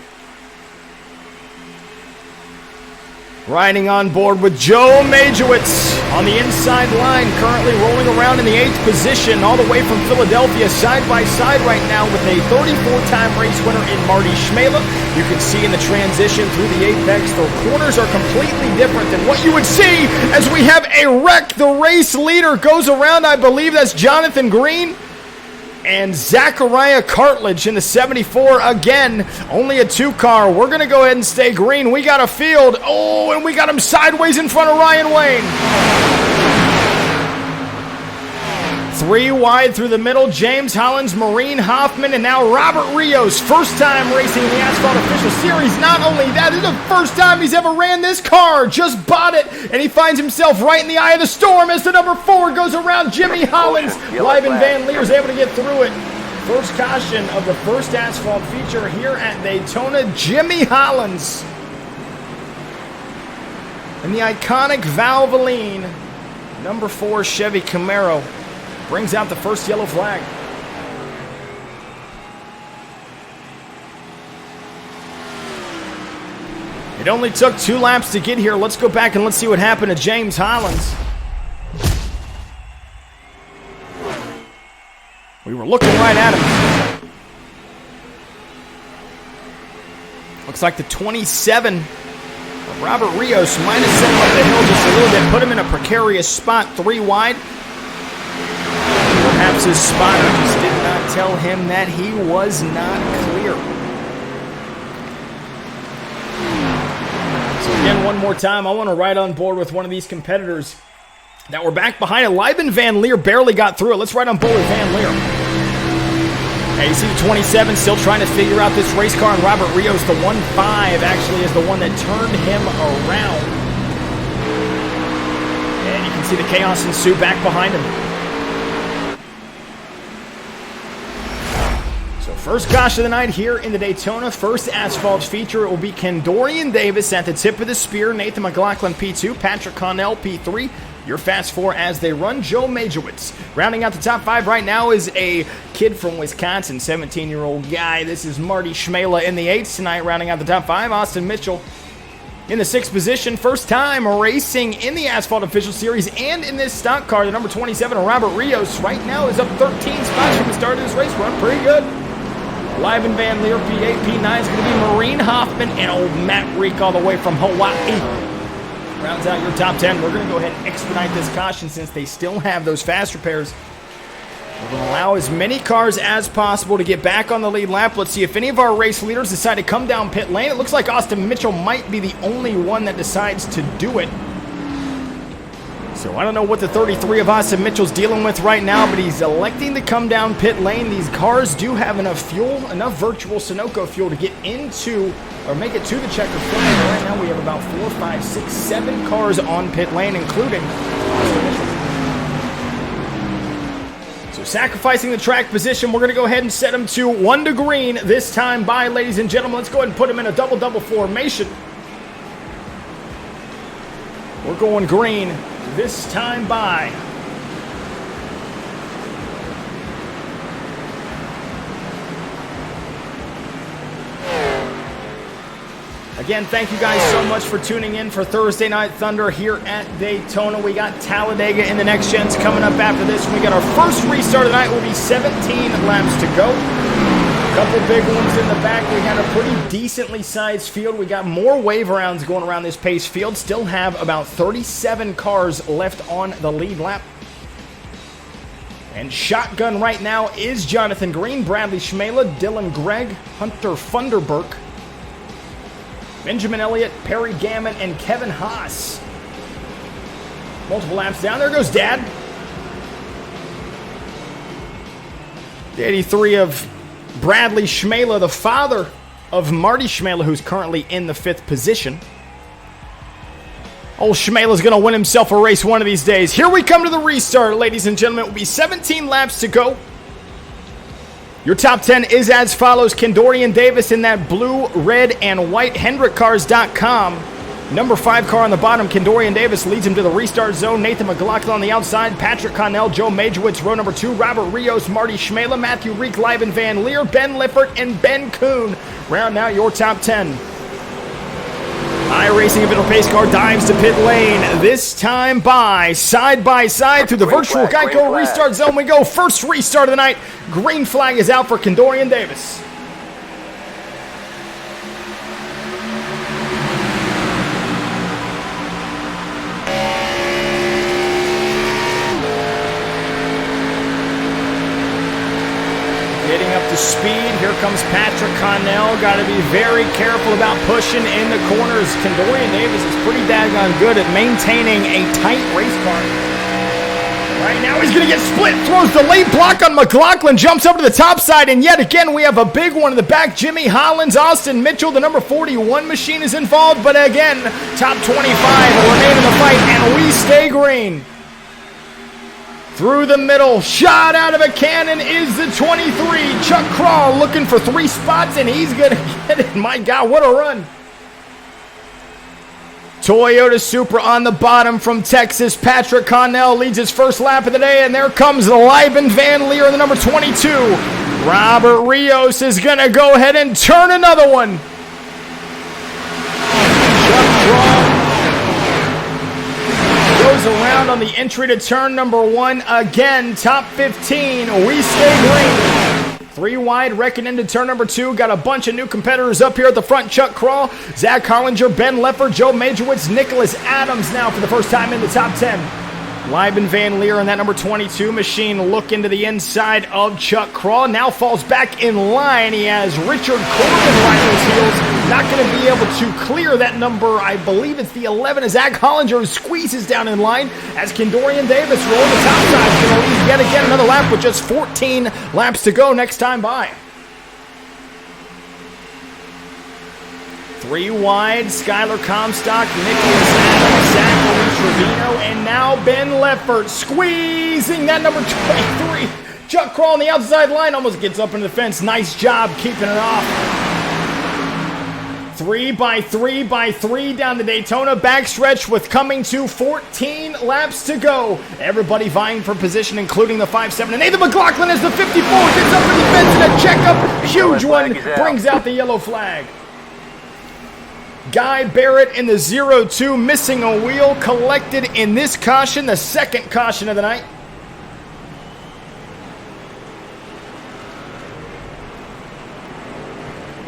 Riding on board with Joe Majewicz on the inside line, currently rolling around in the 8th position, all the way from Philadelphia, side by side right now with a 34-time race winner in Marty Schmela. You can see in the transition through the apex, the corners are completely different than what you would see as we have a wreck. The race leader goes around, I believe that's Jonathan Green. And Zachariah Cartledge in the 74 again. Only a 2-car. We're going to go ahead and stay green. We got a field. Oh, and we got him sideways in front of Ryan Wayne. 3 wide through the middle. James Hollins, Maureen Hoffman, and now Robert Rios. First time racing in the Asphalt Official Series. Not only that, this is the first time he's ever ran this car. Just bought it, and he finds himself right in the eye of the storm as the number 4 goes around. Jimmy Hollins, Live and Van Leer's able to get through it. First caution of the first asphalt feature here at Daytona. Jimmy Hollins. And the iconic Valvoline number 4 Chevy Camaro brings out the first yellow flag. It only took 2 laps to get here. Let's go back and let's see what happened to James Hollins. We were looking right at him. Looks like the 27 of Robert Rios might have sent him up the hill just a little bit, put him in a precarious spot, 3 wide. Perhaps his spotter just did not tell him that he was not clear. So again, one more time, I want to ride on board with one of these competitors that were back behind it. Liben Van Leer barely got through it. Let's ride on board with Van Leer. Hey, you see the 27 still trying to figure out this race car, and Robert Rios, the 1.5, actually is the one that turned him around. And you can see the chaos ensue back behind him. First caution of the night here in the Daytona. First asphalt feature, it will be Kendorian Davis at the tip of the spear. Nathan McLaughlin P2, Patrick Connell P3. Your fast 4 as they run. Joe Majewicz. Rounding out the top 5 right now is a kid from Wisconsin, 17-year-old guy. This is Marty Schmela in the 8s tonight. Rounding out the top 5, Austin Mitchell in the 6th position. First time racing in the Asphalt Official Series and in this stock car. The number 27, Robert Rios, right now is up 13 spots from the start of this race run. Pretty good. Liven Van Leer, P8, P9 is going to be Marine Hoffman and old Matt Reek all the way from Hawaii. Rounds out your top 10. We're going to go ahead and expedite this caution since they still have those fast repairs. We're going to allow as many cars as possible to get back on the lead lap. Let's see if any of our race leaders decide to come down pit lane. It looks like Austin Mitchell might be the only one that decides to do it. So I don't know what the 33 of Austin Mitchell's dealing with right now, but he's electing to come down pit lane. These cars do have enough fuel, enough virtual Sunoco fuel to get into or make it to the checkered flag. Right now we have about 4, 5, 6, 7 cars on pit lane, including Austin Mitchell. So sacrificing the track position, we're going to go ahead and set him to 1 to green this time by, ladies and gentlemen. Let's go ahead and put him in a double-double formation. We're going green this time by. Again, thank you guys so much for tuning in for Thursday Night Thunder here at Daytona. We got Talladega in the next gens coming up after this. We got our first restart of the night. Will be 17 laps to go. A couple big ones in the back. We had a pretty decently sized field. We got more wave rounds going around this pace field. Still have about 37 cars left on the lead lap. And shotgun right now is Jonathan Green, Bradley Schmela, Dylan Gregg, Hunter Funderburk, Benjamin Elliott, Perry Gammon, and Kevin Haas. Multiple laps down. There goes Dad. The 83 of Bradley Schmela, the father of Marty Schmela, who's currently in the 5th position. Old Schmela's going to win himself a race one of these days. Here we come to the restart, ladies and gentlemen. It will be 17 laps to go. Your top 10 is as follows. Kendorian Davis in that blue, red, and white HendrickCars.com. Number 5 car on the bottom, Kendorian Davis leads him to the restart zone. Nathan McLaughlin on the outside. Patrick Connell, Joe Majorwitz, row number 2. Robert Rios, Marty Schmela, Matthew Reek, Liven Van Leer, Ben Lippert, and Ben Kuhn. Round out your top 10. iRacing official pace car dives to pit lane. This time by side through the virtual Geico restart zone we go. First restart of the night. Green flag is out for Kendorian Davis. Getting up to speed. Here comes Patrick Connell. Got to be very careful about pushing in the corners. Kendorian Davis is pretty daggone good at maintaining a tight race car. Right now he's going to get split. Throws the late block on McLaughlin. Jumps up to the top side. And yet again we have a big one in the back. Jimmy Hollins, Austin Mitchell, the number 41 machine is involved. But again, top 25 will remain in the fight. And we stay green. Through the middle, shot out of a cannon is the 23. Chuck Crawl looking for 3 spots, and he's going to get it. My God, what a run. Toyota Supra on the bottom from Texas. Patrick Connell leads his first lap of the day, and there comes Liven Van Leer in the number 22. Robert Rios is going to go ahead and turn another one. Chuck Crawl goes around on the entry to turn number 1 again. Top 15. We stay green. 3 wide, wrecking into turn number 2. Got a bunch of new competitors up here at the front. Chuck Crawl, Zach Hollinger, Ben Leffer, Joe Majorwitz, Nicholas Adams now for the first time in the top 10. Liven Van Leer in that number 22 machine. Look into the inside of Chuck Crawl. Now falls back in line. He has Richard Corbin right on his heels. Not going to be able to clear that number. I believe it's the 11 as Zach Hollinger squeezes down in line as Kendorian Davis rolls the top side. He's going to lead yet again another lap with just 14 laps to go next time by. 3 wide, Skylar Comstock, Nicholas Adams, Zachary Trevino, and now Ben Leffert squeezing that number 23. Chuck Crawl on the outside line almost gets up into the fence. Nice job keeping it off. 3 by 3 by 3 down the Daytona backstretch with coming to 14 laps to go. Everybody vying for position, including the 5-7. And Nathan McLaughlin is the 54. Gets up in the fence and a checkup. Huge one. Brings out the yellow flag. Guy Barrett in the 0-2, missing a wheel, collected in this caution, the second caution of the night.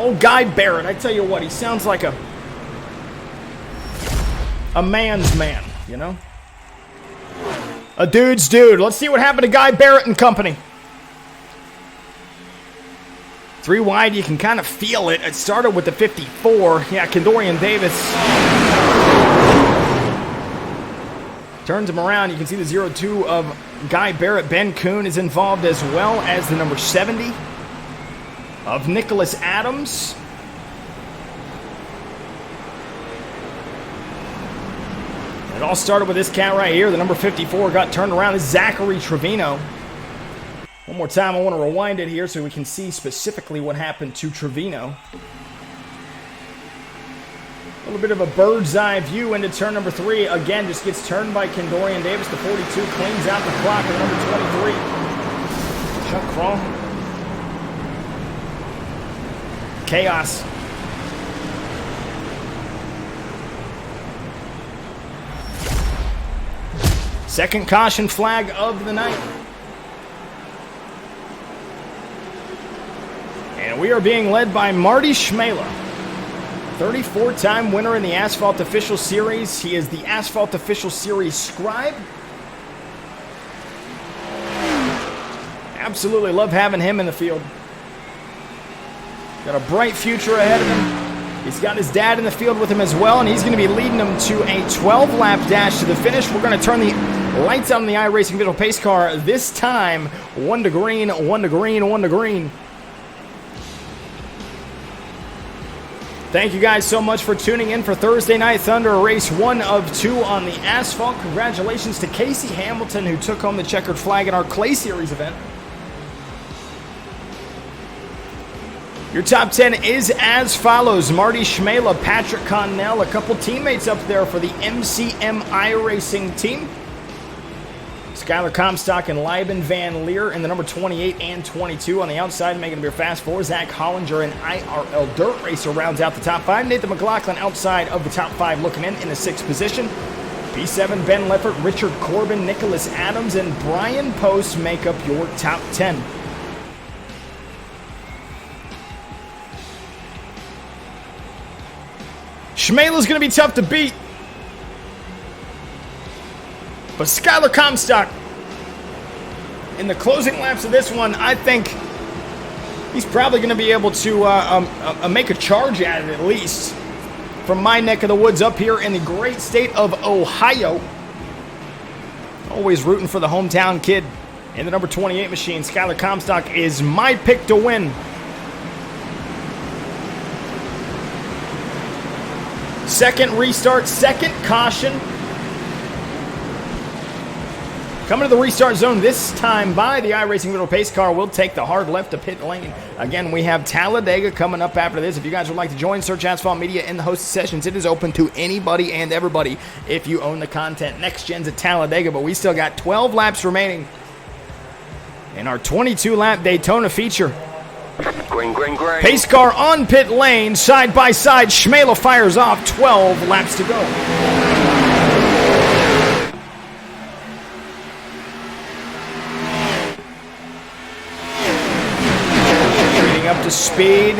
old Guy Barrett, I tell you what, he sounds like a man's man, you know? A dude's dude. Let's see what happened to Guy Barrett and company. 3 wide, you can kind of feel it. It started with the 54. Yeah, Kendorian Davis turns him around. You can see the 0-2 of Guy Barrett. Ben Kuhn is involved as well as the number 70 of Nicholas Adams. It all started with this cat right here. The number 54 got turned around. This is Zachary Trevino. One more time, I want to rewind it here so we can see specifically what happened to Trevino. A little bit of a bird's eye view into turn number 3. Again, just gets turned by Kendorian Davis. The 42 cleans out the clock at number 23. Chuck Crawl. Chaos. Second caution flag of the night. And we are being led by Marty Schmela, 34-time winner in the Asphalt Official Series. He is the Asphalt Official Series scribe. Absolutely love having him in the field. Got a bright future ahead of him. He's got his dad in the field with him as well, and he's going to be leading them to a 12-lap dash to the finish. We're going to turn the lights on the iRacing Visual Pace car. This time, 1 to green, 1 to green, 1 to green. Thank you guys so much for tuning in for Thursday Night Thunder, race 1 of 2 on the asphalt. Congratulations to Casey Hamilton, who took home the checkered flag in our Clay Series event. Your top 10 is as follows. Marty Schmela, Patrick Connell, a couple teammates up there for the MCM iRacing team. Skylar Comstock and Lieben Van Leer in the number 28 and 22. On the outside, making their fast 4, Zach Hollinger and IRL Dirt Racer rounds out the top 5. Nathan McLaughlin outside of the top 5 looking in the 6th position. P7, Ben Leffert, Richard Corbin, Nicholas Adams, and Brian Post make up your top 10. Schmela's going to be tough to beat. But Skylar Comstock, in the closing laps of this one, I think he's probably going to be able to make a charge at it at least. From my neck of the woods up here in the great state of Ohio. Always rooting for the hometown kid in the number 28 machine. Skylar Comstock is my pick to win. Second restart, second caution. Coming to the restart zone this time by the iRacing Little Pace car. We'll take the hard left to pit lane. Again, we have Talladega coming up after this. If you guys would like to join, search Asphalt Media in the hosted sessions. It is open to anybody and everybody if you own the content. Next gen's at Talladega, but we still got 12 laps remaining in our 22-lap Daytona feature. Green, green, green. Pace car on pit lane, side by side. Schmela fires off, 12 laps to go. Up to speed.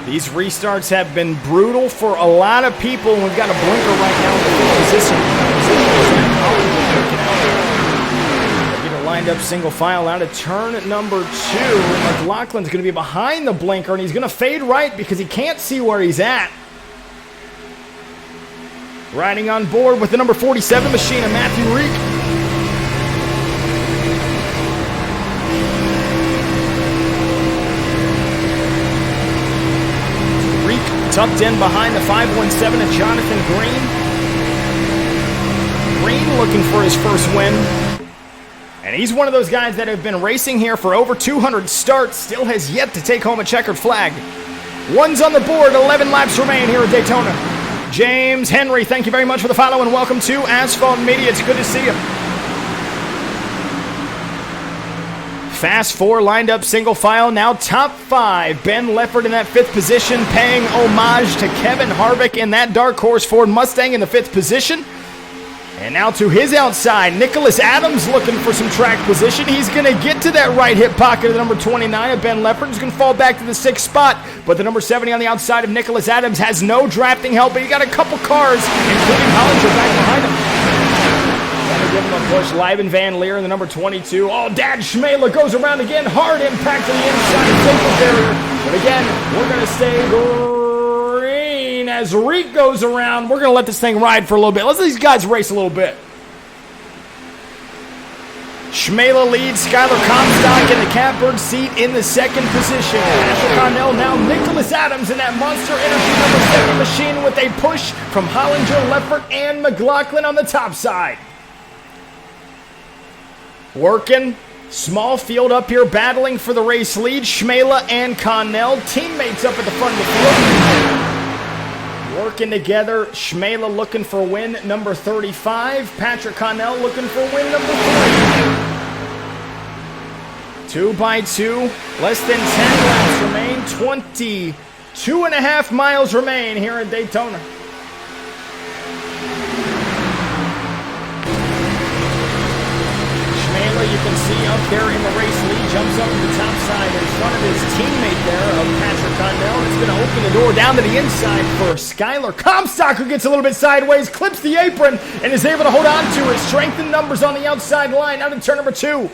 These restarts have been brutal for a lot of people, and we've got a blinker right now in the position. Get it lined up single file out of turn number 2. McLaughlin's going to be behind the blinker, and he's going to fade right because he can't see where he's at. Riding on board with the number 47 machine of Matthew Reek. Tucked in behind the 517 of Jonathan Green. Green looking for his first win. And he's one of those guys that have been racing here for over 200 starts, still has yet to take home a checkered flag. One's on the board, 11 laps remain here at Daytona. James Henry, thank you very much for the follow and welcome to Asphalt Media. It's good to see you. Fast 4 lined up single file, now top 5. Ben Leffert in that 5th position, paying homage to Kevin Harvick in that dark horse Ford Mustang in the 5th position. And now to his outside, Nicholas Adams looking for some track position. He's going to get to that right hip pocket of the number 29 of Ben Leffert. He's going to fall back to the 6th spot. But the number 70 on the outside of Nicholas Adams has no drafting help, but he got a couple cars, including Hollinger, back behind him. Gotta give him a push. Liven Van Leer in the number 22. Oh, Dad Schmela goes around again. Hard impact to the inside safety barrier. But again, we're going to stay green as Reek goes around. We're going to let this thing ride for a little bit. Let's let these guys race a little bit. Schmela leads. Skylar Comstock in the catbird seat in the 2nd position. Asher Connell now. Nicholas Adams in that Monster Energy number 7 machine with a push from Hollinger, Leffert, and McLaughlin on the top side. Working. Small field up here battling for the race lead. Schmela and Connell, teammates up at the front of the field. Working together. Schmela looking for win number 35. Patrick Connell looking for win number 3. 2 by 2. Less than 10 laps remain. 22.5 miles remain here at Daytona. You can see up there in the race lead, jumps up to the top side in front of his teammate there of Patrick Connell. It's going to open the door down to the inside for Skylar Comstock, who gets a little bit sideways, clips the apron, and is able to hold on to his strength in numbers on the outside line out in turn number 2.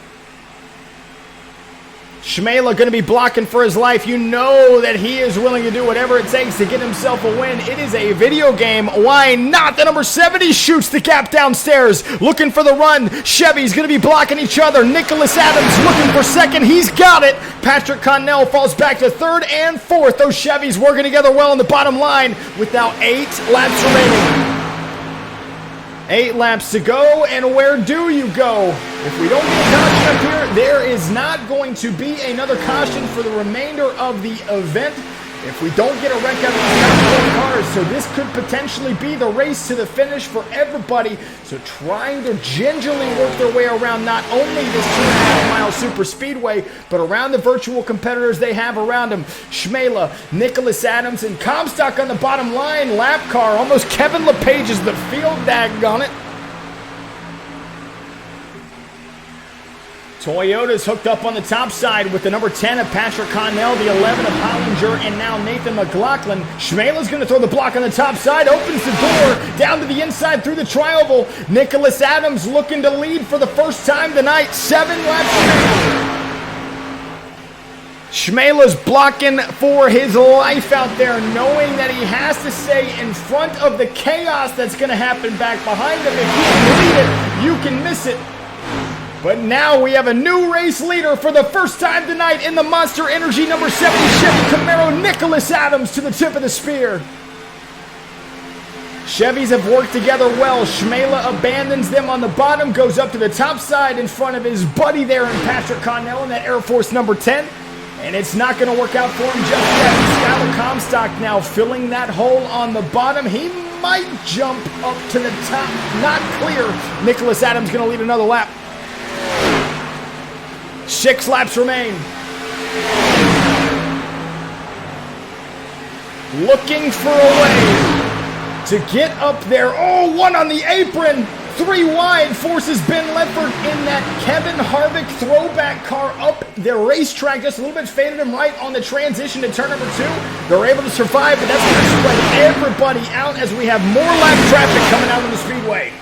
Schmela going to be blocking for his life. You know that he is willing to do whatever it takes to get himself a win. It is a video game. Why not? The number 70 shoots the gap downstairs. Looking for the run. Chevy's going to be blocking each other. Nicholas Adams looking for 2nd. He's got it. Patrick Connell falls back to 3rd and 4th. Those Chevys working together well on the bottom line with now 8 laps remaining. 8 laps to go, and where do you go? If we don't get a caution up here, there is not going to be another caution for the remainder of the event if we don't get a wreck out of these top 4 cars. So this could potentially be the race to the finish for everybody. So trying to gingerly work their way around not only this 2.5-mile super speedway, but around the virtual competitors they have around them. Schmela, Nicholas Adams, and Comstock on the bottom line. Lap car, almost Kevin LePage is the field, daggone it. Toyota's hooked up on the top side with the number 10 of Patrick Connell, the 11 of Hollinger, and now Nathan McLaughlin. Schmela's going to throw the block on the top side, opens the door, down to the inside through the tri-oval. Nicholas Adams looking to lead for the first time tonight. 7 laps remaining. Schmela's blocking for his life out there, knowing that he has to stay in front of the chaos that's going to happen back behind him. If he can lead it, you can miss it. But now we have a new race leader for the first time tonight in the Monster Energy number 70 Chevy Camaro, Nicholas Adams to the tip of the spear. Chevys have worked together well. Schmela abandons them on the bottom, goes up to the top side in front of his buddy there in Patrick Connell in that Air Force number 10. And it's not going to work out for him just yet. Skylar Comstock now filling that hole on the bottom. He might jump up to the top. Not clear. Nicholas Adams going to lead another lap. 6 laps remain. Looking for a way to get up there. Oh, 1 on the apron. 3 wide forces Ben Leffert in that Kevin Harvick throwback car up the racetrack. Just a little bit faded him right on the transition to turn number 2. They're able to survive, but that's going to spread everybody out as we have more lap traffic coming out on the speedway.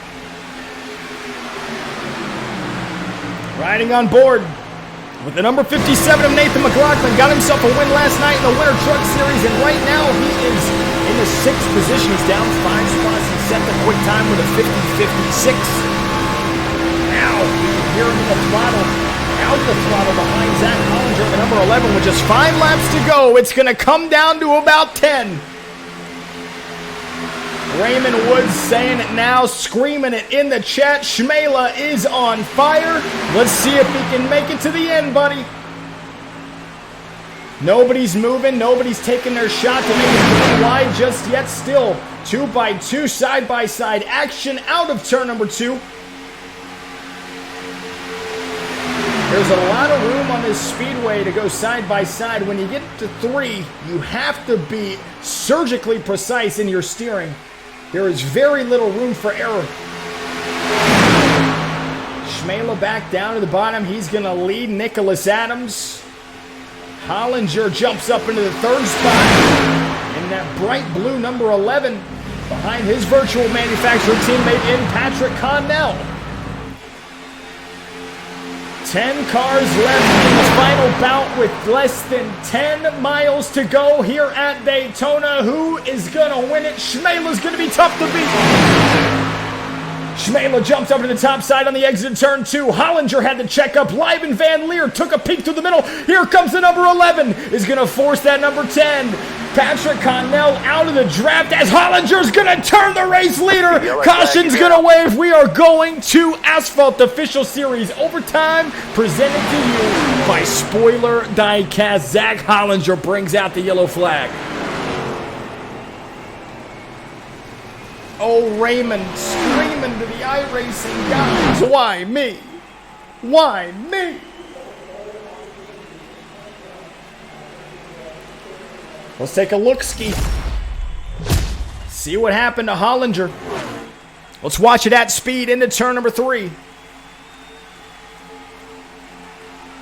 Riding on board with the number 57 of Nathan McLaughlin. Got himself a win last night in the Winter Truck Series, and right now he is in the 6th position. He's down 5 spots. He set the quick time with a 50.56. Now, here in the throttle, out the throttle behind Zach Hollinger, the number 11, with just 5 laps to go. It's going to come down to about 10. Raymond Woods saying it now, screaming it in the chat. Schmela is on fire. Let's see if he can make it to the end, buddy. Nobody's moving. Nobody's taking their shot to make it wide just yet. Still 2 by 2 side-by-side action out of turn number 2. There's a lot of room on this speedway to go side-by-side. When you get to 3, you have to be surgically precise in your steering. There is very little room for error. Schmela back down to the bottom. He's going to lead Nicholas Adams. Hollinger jumps up into the third spot in that bright blue number 11 behind his virtual manufacturer teammate in Patrick Connell. 10 cars left in the final bout with less than 10 miles to go here at Daytona. Who is going to win it? Schmela's going to be tough to beat. Schmela jumps up to the top side on the exit of turn 2. Hollinger had the checkup. Live and Van Leer took a peek through the middle. Here comes the number 11. Is going to force that number 10. Patrick Connell out of the draft as Hollinger's going to turn the race leader. Caution's going to wave. We are going to Asphalt Official Series Overtime, presented to you by Spoiler Diecast. Zach Hollinger brings out the yellow flag. Oh, Raymond screaming to the iRacing guys. Why me? Why me? Let's take a look-ski. See what happened to Hollinger. Let's watch it at speed into turn number 3.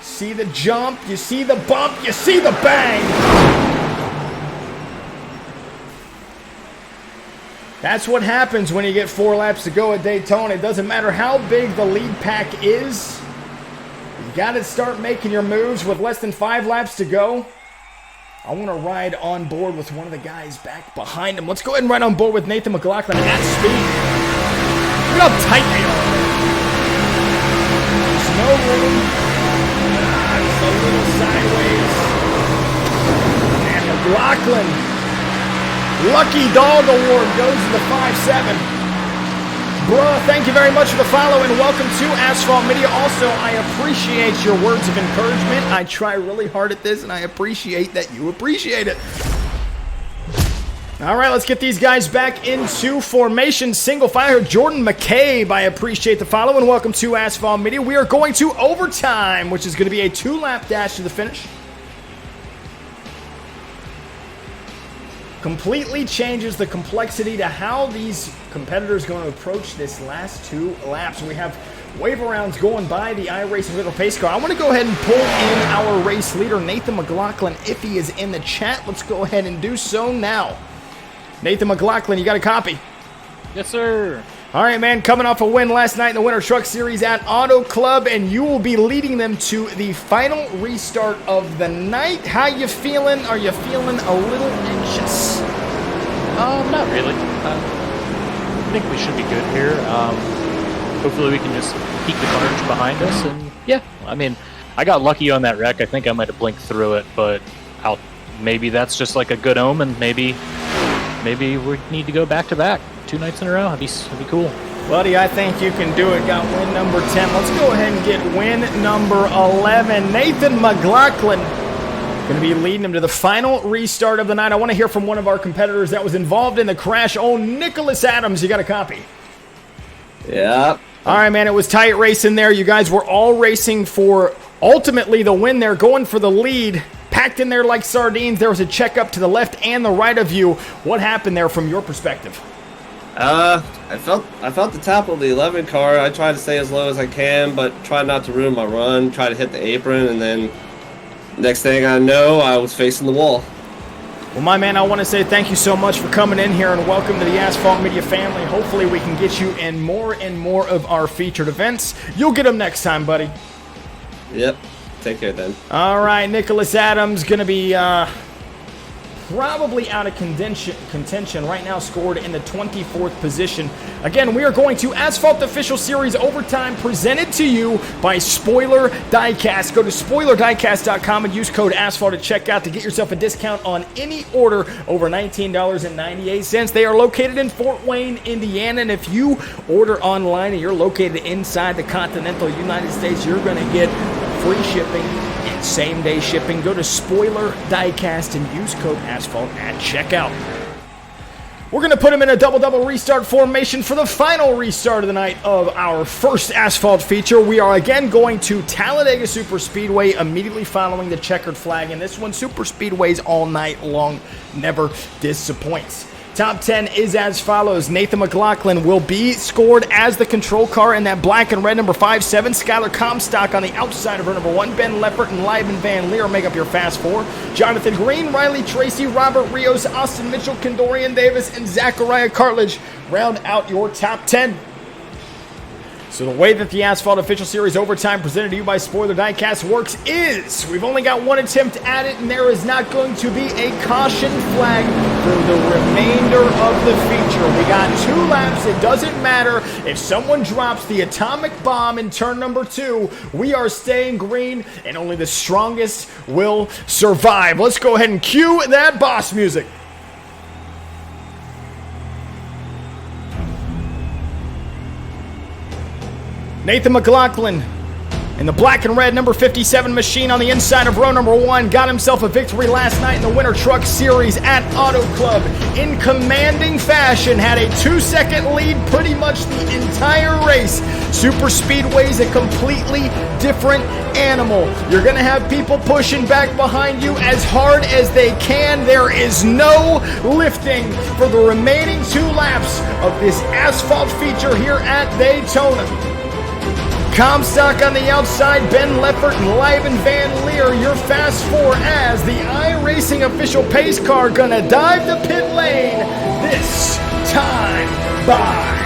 See the jump, you see the bump, you see the bang. That's what happens when you get 4 laps to go at Daytona. It doesn't matter how big the lead pack is. You got to start making your moves with less than 5 laps to go. I want to ride on board with one of the guys back behind him. Let's go ahead and ride on board with Nathan McLaughlin at speed. Look how tight they are. There's no room. Just a little sideways. And McLaughlin. Lucky Dog Award goes to the 5-7. Bruh, thank you very much for the follow and welcome to Asphalt Media. Also, I appreciate your words of encouragement. I try really hard at this and I appreciate that you appreciate it. All right, let's get these guys back into formation. Single file. Jordan McCabe, I appreciate the follow and welcome to Asphalt Media. We are going to overtime, which is going to be a 2-lap dash to the finish. Completely changes the complexity to how these competitors are going to approach this last 2 laps. We have wave rounds going by the iRacing little pace car. I want to go ahead and pull in our race leader, Nathan McLaughlin, if he is in the chat. Let's go ahead and do so now. Nathan McLaughlin, you got a copy? Yes, sir. All right, man, coming off a win last night in the Winter Truck Series at Auto Club, and you will be leading them to the final restart of the night. How you feeling? Are you feeling a little anxious? Not really. I think we should be good here. Hopefully we can just keep the carnage behind us, and yeah, I mean, I got lucky on that wreck. I think I might have blinked through it, but maybe that's just like a good omen. Maybe we need to go back-to-back. 2 nights in a row, that'd be cool. Buddy, I think you can do it. Got win number 10. Let's go ahead and get win number 11. Nathan McLaughlin going to be leading him to the final restart of the night. I want to hear from one of our competitors that was involved in the crash. Oh, Nicholas Adams, you got a copy? Yeah. All right, man, it was tight racing there. You guys were all racing for ultimately the win there, going for the lead. Packed in there like sardines. There was a checkup to the left and the right of you. What happened there from your perspective? I felt the top of the 11 car. I tried to stay as low as I can, but try not to ruin my run. Try to hit the apron, and then next thing I know, I was facing the wall. Well, my man, I want to say thank you so much for coming in here and welcome to the Asphalt Media family. Hopefully we can get you in more and more of our featured events. You'll get them next time, buddy. Yep. Take care then. All right, Nicholas Adams going to be probably out of contention right now, scored in the 24th position. Again, we are going to Asphalt Official Series Overtime, presented to you by Spoiler Diecast. Go to SpoilerDiecast.com and use code ASPHALT at checkout to get yourself a discount on any order over $19.98. They are located in Fort Wayne, Indiana, and if you order online and you're located inside the continental United States, you're going to get free shipping and same-day shipping. Go to Spoiler Diecast and use code ASPHALT at checkout. We're going to put him in a double-double restart formation for the final restart of the night of our first Asphalt feature. We are again going to Talladega Superspeedway immediately following the checkered flag. And this one, Superspeedways all night long, never disappoints. Top 10 is as follows. Nathan McLaughlin will be scored as the control car in that black and red number 5-7. Skylar Comstock on the outside of her number 1. Ben Leppert and Lieben Van Leer make up your fast 4. Jonathan Green, Riley Tracy, Robert Rios, Austin Mitchell, Kendorian Davis, and Zachariah Cartledge round out your top 10. So the way that the Asphalt Official Series Overtime presented to you by Spoiler Diecast works is we've only got one attempt at it, and there is not going to be a caution flag for the remainder of the feature. We got 2 laps. It doesn't matter if someone drops the atomic bomb in turn number 2. We are staying green, and only the strongest will survive. Let's go ahead and cue that boss music. Nathan McLaughlin in the black and red number 57 machine on the inside of row number 1 got himself a victory last night in the Winter Truck Series at Auto Club in commanding fashion. Had a 2-second lead pretty much the entire race. Super Speedway is a completely different animal. You're going to have people pushing back behind you as hard as they can. There is no lifting for the remaining 2 laps of this asphalt feature here at Daytona. Comstock on the outside, Ben Leppert and Lieben Van Leer, your fast 4 as the iRacing official pace car gonna dive the pit lane this time by.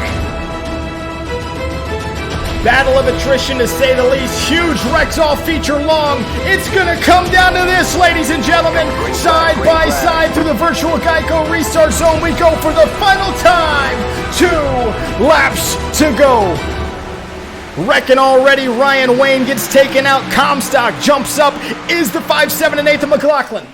Battle of attrition to say the least. Huge wrecks all feature long. It's gonna come down to this, ladies and gentlemen. Side by side through the virtual Geico restart zone we go for the final time. 2 laps to go. Wrecking already, Ryan Wayne gets taken out. Comstock jumps up, is the 5-7 to Nathan McLaughlin.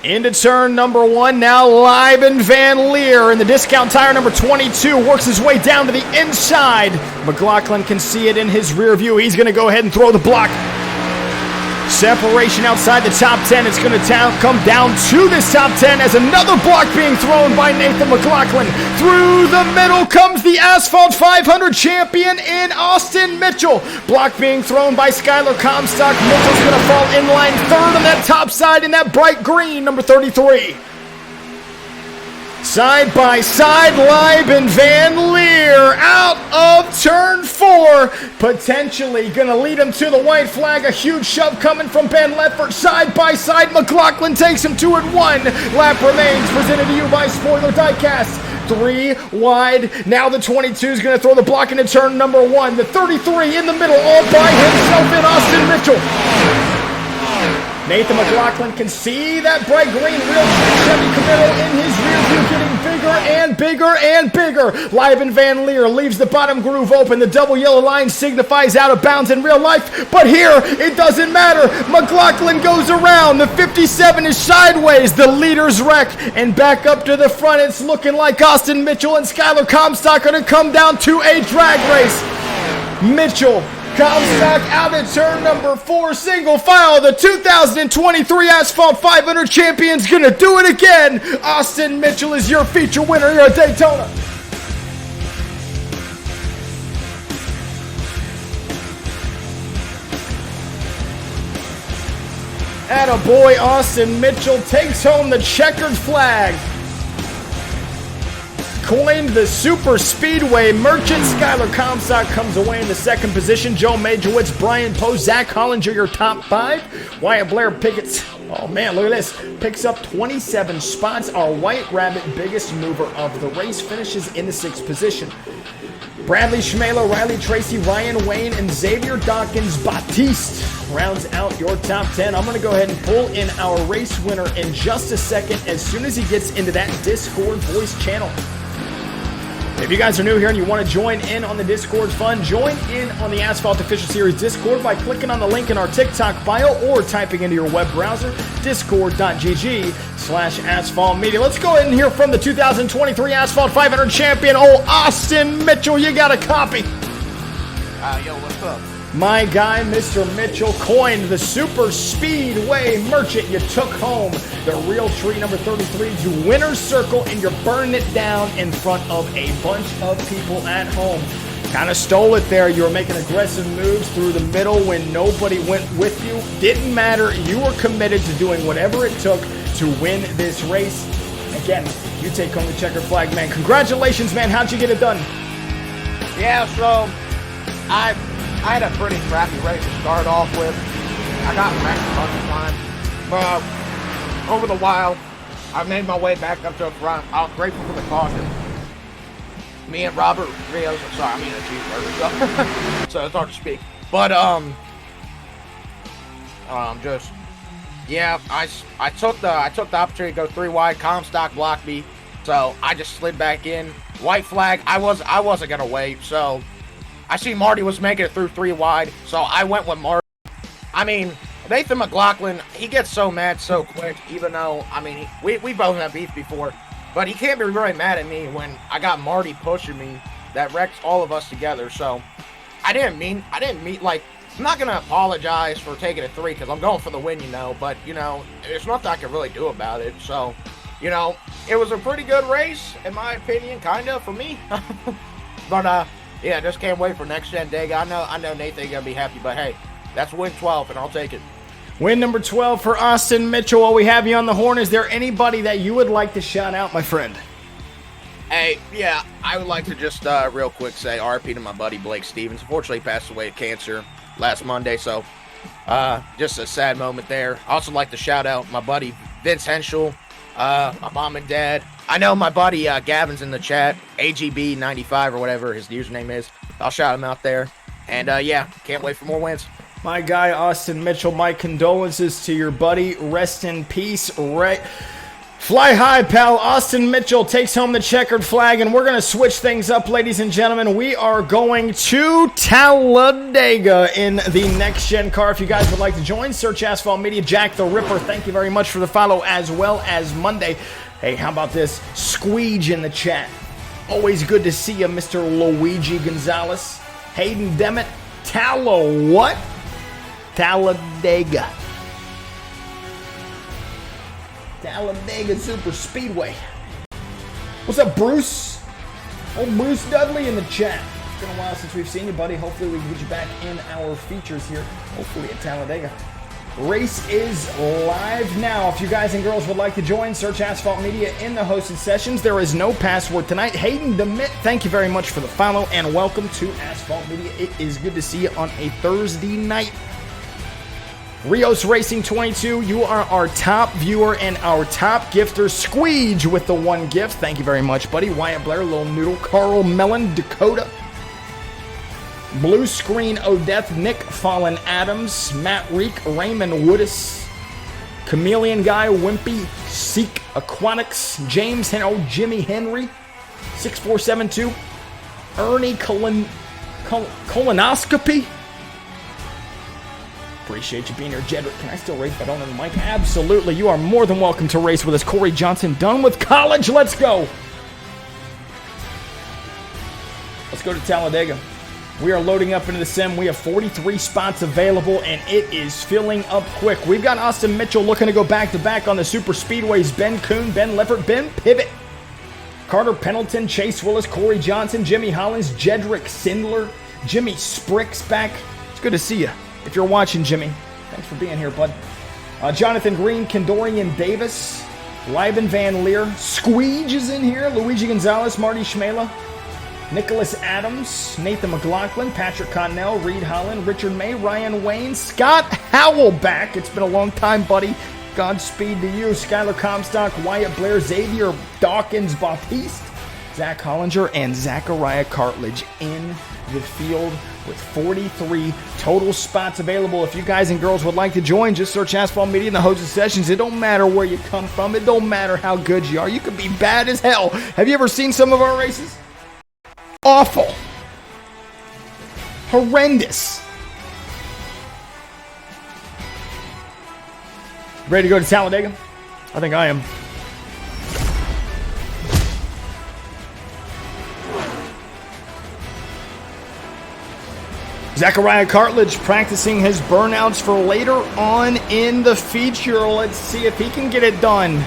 Into turn number 1, now Lieben Van Leer in the discount tire number 22 works his way down to the inside. McLaughlin can see it in his rear view. He's going to go ahead and throw the block. Separation outside the top 10. It's going to come down to this top 10 as another block being thrown by Nathan McLaughlin. Through the middle comes the Asphalt 500 champion in Austin Mitchell. Block being thrown by Skylar Comstock. Mitchell's going to fall in line 3rd on that top side in that bright green, number 33. Side by side, Lieben Van Leer out of turn 4. Potentially going to lead him to the white flag. A huge shove coming from Ben Leppert. Side by side, McLaughlin takes him 2 and 1. Lap remains presented to you by Spoiler Diecast. 3 wide. Now the 22 is going to throw the block into turn number 1. The 33 in the middle all by himself in Austin Mitchell. Nathan McLaughlin can see that bright green real Chevy Camaro in his rear view getting bigger and bigger and bigger. Lieben Van Leer leaves the bottom groove open. The double yellow line signifies out of bounds in real life, but here it doesn't matter. McLaughlin goes around. The 57 is sideways. The leader's wreck and back up to the front. It's looking like Austin Mitchell and Skylar Comstock are going to come down to a drag race. Mitchell, Comstock out at turn number 4, single file. The 2023 Asphalt 500 champion's gonna do it again. Austin Mitchell is your feature winner here at Daytona. Attaboy, Austin Mitchell takes home the checkered flag. Coined the Super Speedway Merchant. Skylar Comstock comes away in the 2nd position. Joe Majowitz, Brian Poe, Zach Hollinger, your top 5. Wyatt Blair Pickett's, oh man, look at this, picks up 27 spots. Our White Rabbit, biggest mover of the race, finishes in the 6th position. Bradley Schmalo, Riley Tracy, Ryan Wayne, and Xavier Dawkins Batiste rounds out your top 10. I'm going to go ahead and pull in our race winner in just a second as soon as he gets into that Discord voice channel. If you guys are new here and you want to join in on the Discord fun, join in on the Asphalt Official Series Discord by clicking on the link in our TikTok bio or typing into your web browser, discord.gg/Asphalt Media. Let's go ahead and hear from the 2023 Asphalt 500 champion, old Austin Mitchell. You got a copy. Yo, what's up? My guy, Mr. Mitchell, coined the Super Speedway Merchant. You took home the real tree number 33 to winner's circle, and you're burning it down in front of a bunch of people at home. Kind of stole it there. You were making aggressive moves through the middle when nobody went with you. Didn't matter. You were committed to doing whatever it took to win this race. Again, you take home the checkered flag, man. Congratulations, man. How'd you get it done? Yeah, so I had a pretty crappy race to start off with. I got wrecked a bunch of times, but over the while, I made my way back up to the front. I was grateful for the caution. Me and Robert Rios, sorry, I mean a cheeseburger, so it's hard to speak. But just yeah, I took the opportunity to go 3 wide. Comstock blocked me, so I just slid back in. White flag. I wasn't gonna wait, so I see Marty was making it through 3 wide, so I went with Marty. I mean, Nathan McLaughlin, he gets so mad so quick, even though, I mean, we both had beef before, but he can't be very mad at me when I got Marty pushing me. That wrecks all of us together, so I didn't mean, like, I'm not going to apologize for taking a 3 because I'm going for the win, but, there's nothing I can really do about it, so, it was a pretty good race, in my opinion, kind of, for me, but, yeah, just can't wait for next gen Dega. I know Nathan's going to be happy, but hey, that's win 12, and I'll take it. Win number 12 for Austin Mitchell. While we have you on the horn, is there anybody that you would like to shout out, my friend? Hey, yeah, I would like to just real quick say RIP to my buddy Blake Stevens. Unfortunately, he passed away of cancer last Monday, so just a sad moment there. I also like to shout out my buddy Vince Henschel, my mom and dad. I know my buddy Gavin's in the chat, AGB95 or whatever his username is. I'll shout him out there. And yeah, can't wait for more wins. My guy, Austin Mitchell, my condolences to your buddy. Rest in peace. Fly high, pal. Austin Mitchell takes home the checkered flag, and we're going to switch things up, ladies and gentlemen. We are going to Talladega in the next-gen car. If you guys would like to join, search Asphalt Media. Jack the Ripper, thank you very much for the follow, as well as Monday. Hey, how about this? Squeege in the chat. Always good to see you, Mr. Luigi Gonzalez. Hayden Demet. What? Talladega. Talladega Super Speedway. What's up, Bruce? Old Bruce Dudley in the chat. It's been a while since we've seen you, buddy. Hopefully we can get you back in our features here. Hopefully at Talladega. Race is live now. If you guys and girls would like to join, search Asphalt Media in the hosted sessions. There is no password tonight. Hayden DeMitt, thank you very much for the follow, and welcome to Asphalt Media. It is good to see you on a Thursday night. Rios Racing 22, you are our top viewer and our top gifter. Squeege with the 1 gift. Thank you very much, buddy. Wyatt Blair, Lil Noodle, Carl Mellon, Dakota. Blue Screen Odeth, Nick Fallen Adams, Matt Reek, Raymond Woodis, Chameleon Guy, Wimpy, Seek Aquatics, James Henry, Jimmy Henry, 6472, Ernie Colonoscopy. Appreciate you being here, Jedrick. Can I still race if I don't have the mic? Absolutely. You are more than welcome to race with us. Corey Johnson, done with college. Let's go. Let's go to Talladega. We are loading up into the sim. We have 43 spots available, and it is filling up quick. We've got Austin Mitchell looking to go back-to-back on the Super Speedways. Ben Kuhn, Ben Leffert, Ben Pivot, Carter Pendleton, Chase Willis, Corey Johnson, Jimmy Hollins, Jedrick Sindler, Jimmy Spricks back. It's good to see you. If you're watching, Jimmy, thanks for being here, bud. Jonathan Green, Kendorian Davis, Liben Van Leer, Squeege is in here, Luigi Gonzalez, Marty Schmela, Nicholas Adams, Nathan McLaughlin, Patrick Connell, Reed Holland, Richard May, Ryan Wayne, Scott Howell back. It's been a long time, buddy. Godspeed to you. Skylar Comstock, Wyatt Blair, Xavier Dawkins Bautiste, Zach Hollinger, and Zachariah Cartledge in the field with 43 total spots available. If you guys and girls would like to join, just search Asphalt Media in the hosted sessions. It don't matter where you come from. It don't matter how good you are. You could be bad as hell. Have you ever seen some of our races? Awful. Horrendous. Ready to go to Talladega? I think I am. Zachariah Cartledge practicing his burnouts for later on in the feature. Let's see if he can get it done.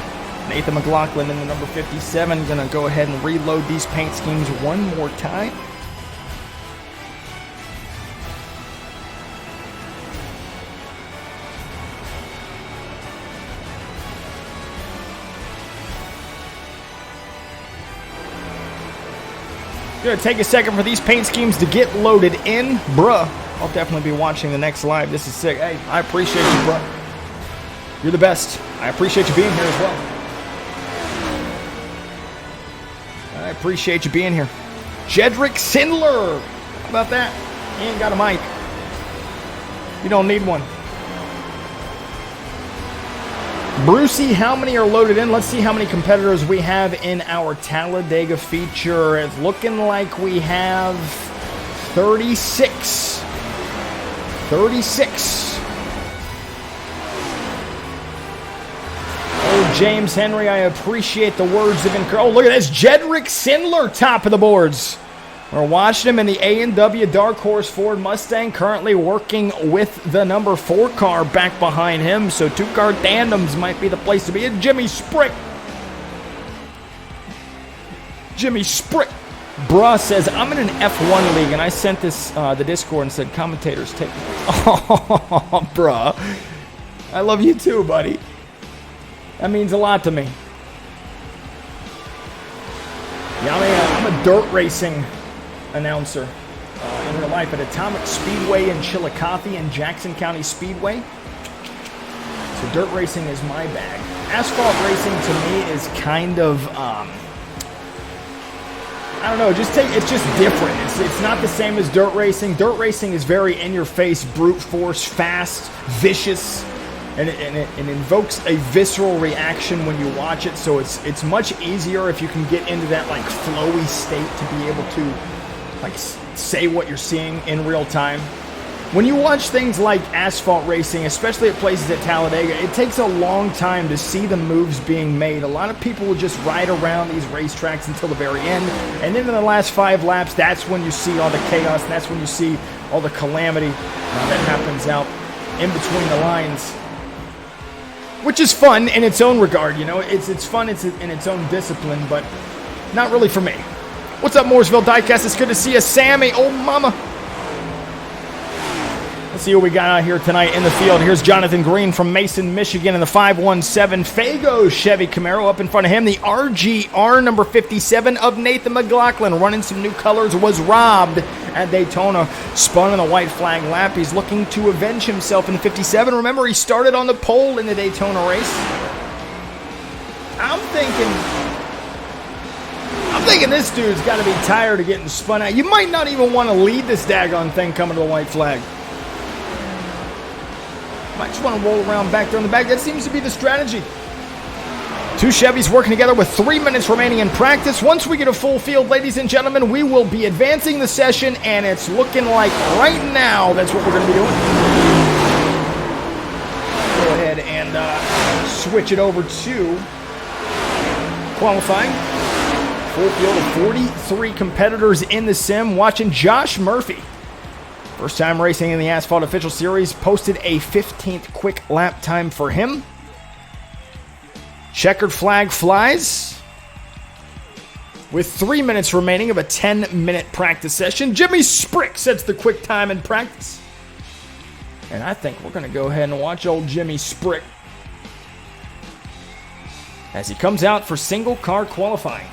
Nathan McLaughlin in the number 57. Going to go ahead and reload these paint schemes one more time. Gonna take a second for these paint schemes to get loaded in. Bruh, I'll definitely be watching the next live. This is sick. Hey, I appreciate you, bruh. You're the best. I appreciate you being here as well. I appreciate you being here. Jedrick Sindler. How about that? He ain't got a mic. You don't need one. Brucey, how many are loaded in? Let's see how many competitors we have in our Talladega feature. It's looking like we have 36. 36. Oh, James Henry, I appreciate the words of encouragement. Oh, look at this. Jedrick Sindler, top of the boards. We're watching him in the A&W Dark Horse Ford Mustang, currently working with the number 4 car back behind him, so 2-car tandems might be the place to be. And Jimmy Sprick. Jimmy Sprick. Bruh says, I'm in an F1 league, and I sent this, the Discord, and said, commentators, take... Oh, bruh. I love you too, buddy. That means a lot to me. Yeah, I'm a dirt racing announcer in real life at Atomic Speedway in Chillicothe and Jackson County Speedway. So dirt racing is my bag. Asphalt racing to me is kind of, I don't know, it's just different. It's not the same as dirt racing. Dirt racing is very in-your-face, brute force, fast, vicious, and it invokes a visceral reaction when you watch it. So it's much easier if you can get into that like flowy state to be able to like say what you're seeing in real time. When you watch things like asphalt racing, especially at places at Talladega, it takes a long time to see the moves being made. A lot of people will just ride around these racetracks until the very end, and then in the last 5 laps, that's when you see all the chaos, and that's when you see all the calamity that happens out in between the lines. Which is fun in its own regard, you know. It's fun in its own discipline, but not really for me. What's up, Mooresville Diecast? It's good to see you, Sammy. Oh, mama. Let's see what we got out here tonight in the field. Here's Jonathan Green from Mason, Michigan in the 517 Fago Chevy Camaro. Up in front of him, the RGR number 57 of Nathan McLaughlin. Running some new colors, was robbed at Daytona. Spun on the white flag lap. He's looking to avenge himself in the 57. Remember, he started on the pole in the Daytona race. I'm thinking this dude's got to be tired of getting spun out. You might not even want to lead this daggone thing coming to the white flag. Might just want to roll around back there in the back. That seems to be the strategy. 2 Chevys working together with 3 minutes remaining in practice. Once we get a full field, ladies and gentlemen, we will be advancing the session, and it's looking like right now that's what we're going to be doing. Go ahead and switch it over to qualifying. Full field of 43 competitors in the sim. Watching Josh Murphy. First time racing in the Asphalt Official Series. Posted a 15th quick lap time for him. Checkered flag flies. With 3 minutes remaining of a 10-minute practice session. Jimmy Sprick sets the quick time in practice. And I think we're going to go ahead and watch old Jimmy Sprick as he comes out for single car qualifying.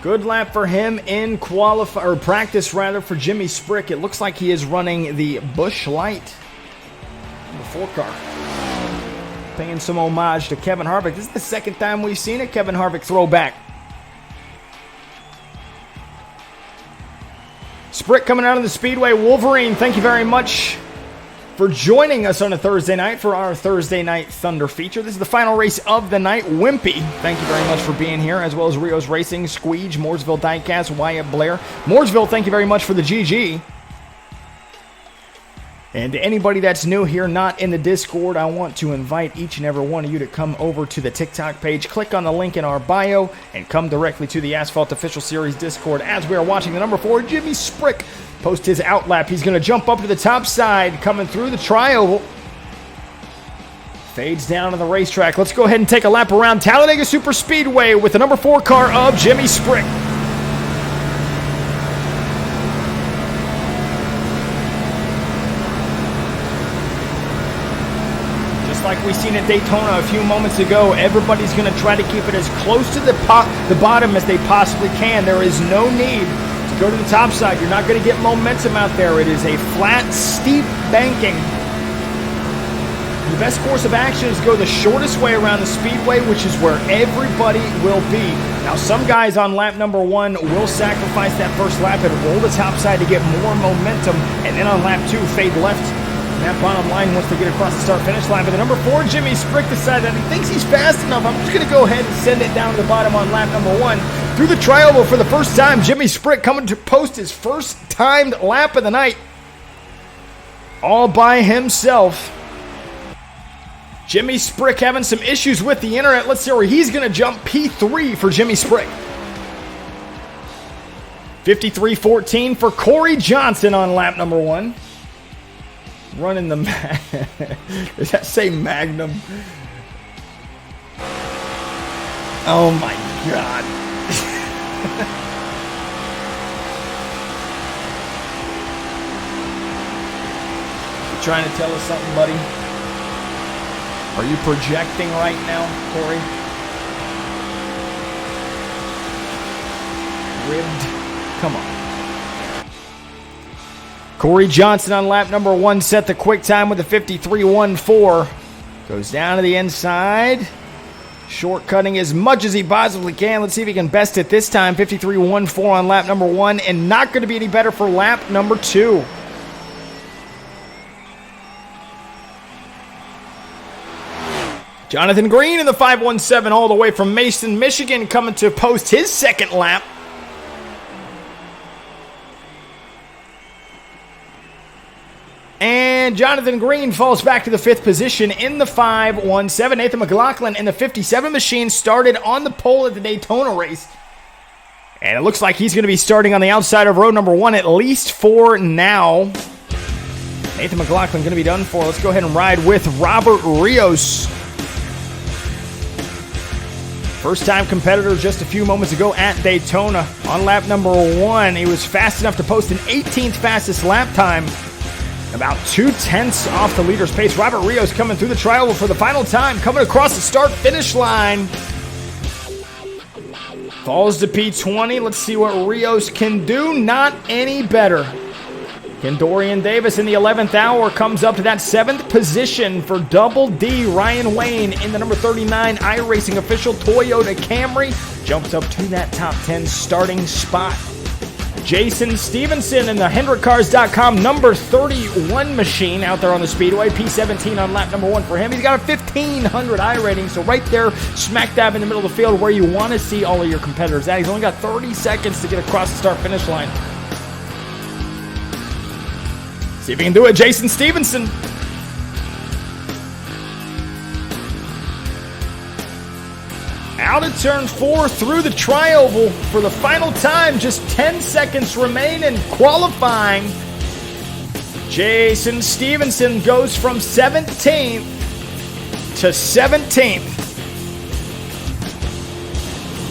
Good lap for him in practice rather for Jimmy Sprick. It looks like he is running the Busch Light, the 4 car. Paying some homage to Kevin Harvick. This is the second time we've seen a Kevin Harvick throwback. Sprick coming out of the Speedway. Wolverine, thank you very much for joining us on a Thursday night for our Thursday Night Thunder feature. This is the final race of the night. Wimpy, thank you very much for being here, as well as Rios Racing, Squeege, Mooresville Diecast, Wyatt Blair. Mooresville, thank you very much for the GG. And to anybody that's new here, not in the Discord, I want to invite each and every one of you to come over to the TikTok page, click on the link in our bio, and come directly to the Asphalt Official Series Discord as we are watching the number 4, Jimmy Sprick, post his outlap. He's going to jump up to the top side, coming through the tri-oval. Fades down to the racetrack. Let's go ahead and take a lap around Talladega Super Speedway with the number 4 car of Jimmy Sprick. like we seen at Daytona a few moments ago. Everybody's going to try to keep it as close to the bottom as they possibly can. There is no need to go to the top side. You're not going to get momentum out there. It is a flat, steep banking. The best course of action is go the shortest way around the speedway, which is where everybody will be. Now, some guys on lap number 1 will sacrifice that first lap and roll the top side to get more momentum, and then on lap 2, fade left. And that bottom line once they get across the start-finish line. But the number 4, Jimmy Sprick, decided that he thinks he's fast enough. I'm just going to go ahead and send it down to the bottom on lap number 1. Through the trioval for the first time, Jimmy Sprick coming to post his first timed lap of the night. All by himself. Jimmy Sprick having some issues with the internet. Let's see where he's going to jump. P3 for Jimmy Sprick. 53.14 for Corey Johnson on lap number 1. Running the does that say Magnum? Oh my God. You trying to tell us something, buddy? Are you projecting right now, Corey? Ribbed? Come on. Corey Johnson on lap number 1 set the quick time with a 53.14. Goes down to the inside. Shortcutting as much as he possibly can. Let's see if he can best it this time. 53.14 on lap number 1, and not going to be any better for lap number 2. Jonathan Green in the 5.17 all the way from Mason, Michigan, coming to post his second lap. And Jonathan Green falls back to the 5th position in the 5.17. Nathan McLaughlin in the 57 machine started on the pole at the Daytona race. And it looks like he's going to be starting on the outside of row number 1, at least for now. Nathan McLaughlin going to be done for. Let's go ahead and ride with Robert Rios. First-time competitor just a few moments ago at Daytona. On lap number 1, he was fast enough to post an 18th fastest lap time. About 2/10 off the leader's pace. Robert Rios coming through the trial for the final time. Coming across the start-finish line. Falls to P20. Let's see what Rios can do. Not any better. Dorian Davis in the 11th hour comes up to that 7th position for Double D. Ryan Wayne in the number 39 iRacing official Toyota Camry jumps up to that top 10 starting spot. Jason Stevenson in the HendrickCars.com number 31 machine out there on the speedway. P17 on lap number 1 for him. He's got a 1,500 I rating, so right there, smack dab in the middle of the field where you want to see all of your competitors at. He's only got 30 seconds to get across the start-finish line. See if he can do it, Jason Stevenson. Out of turn 4 through the trioval for the final time. Just 10 seconds remain in qualifying. Jason Stevenson goes from 17th to 17th.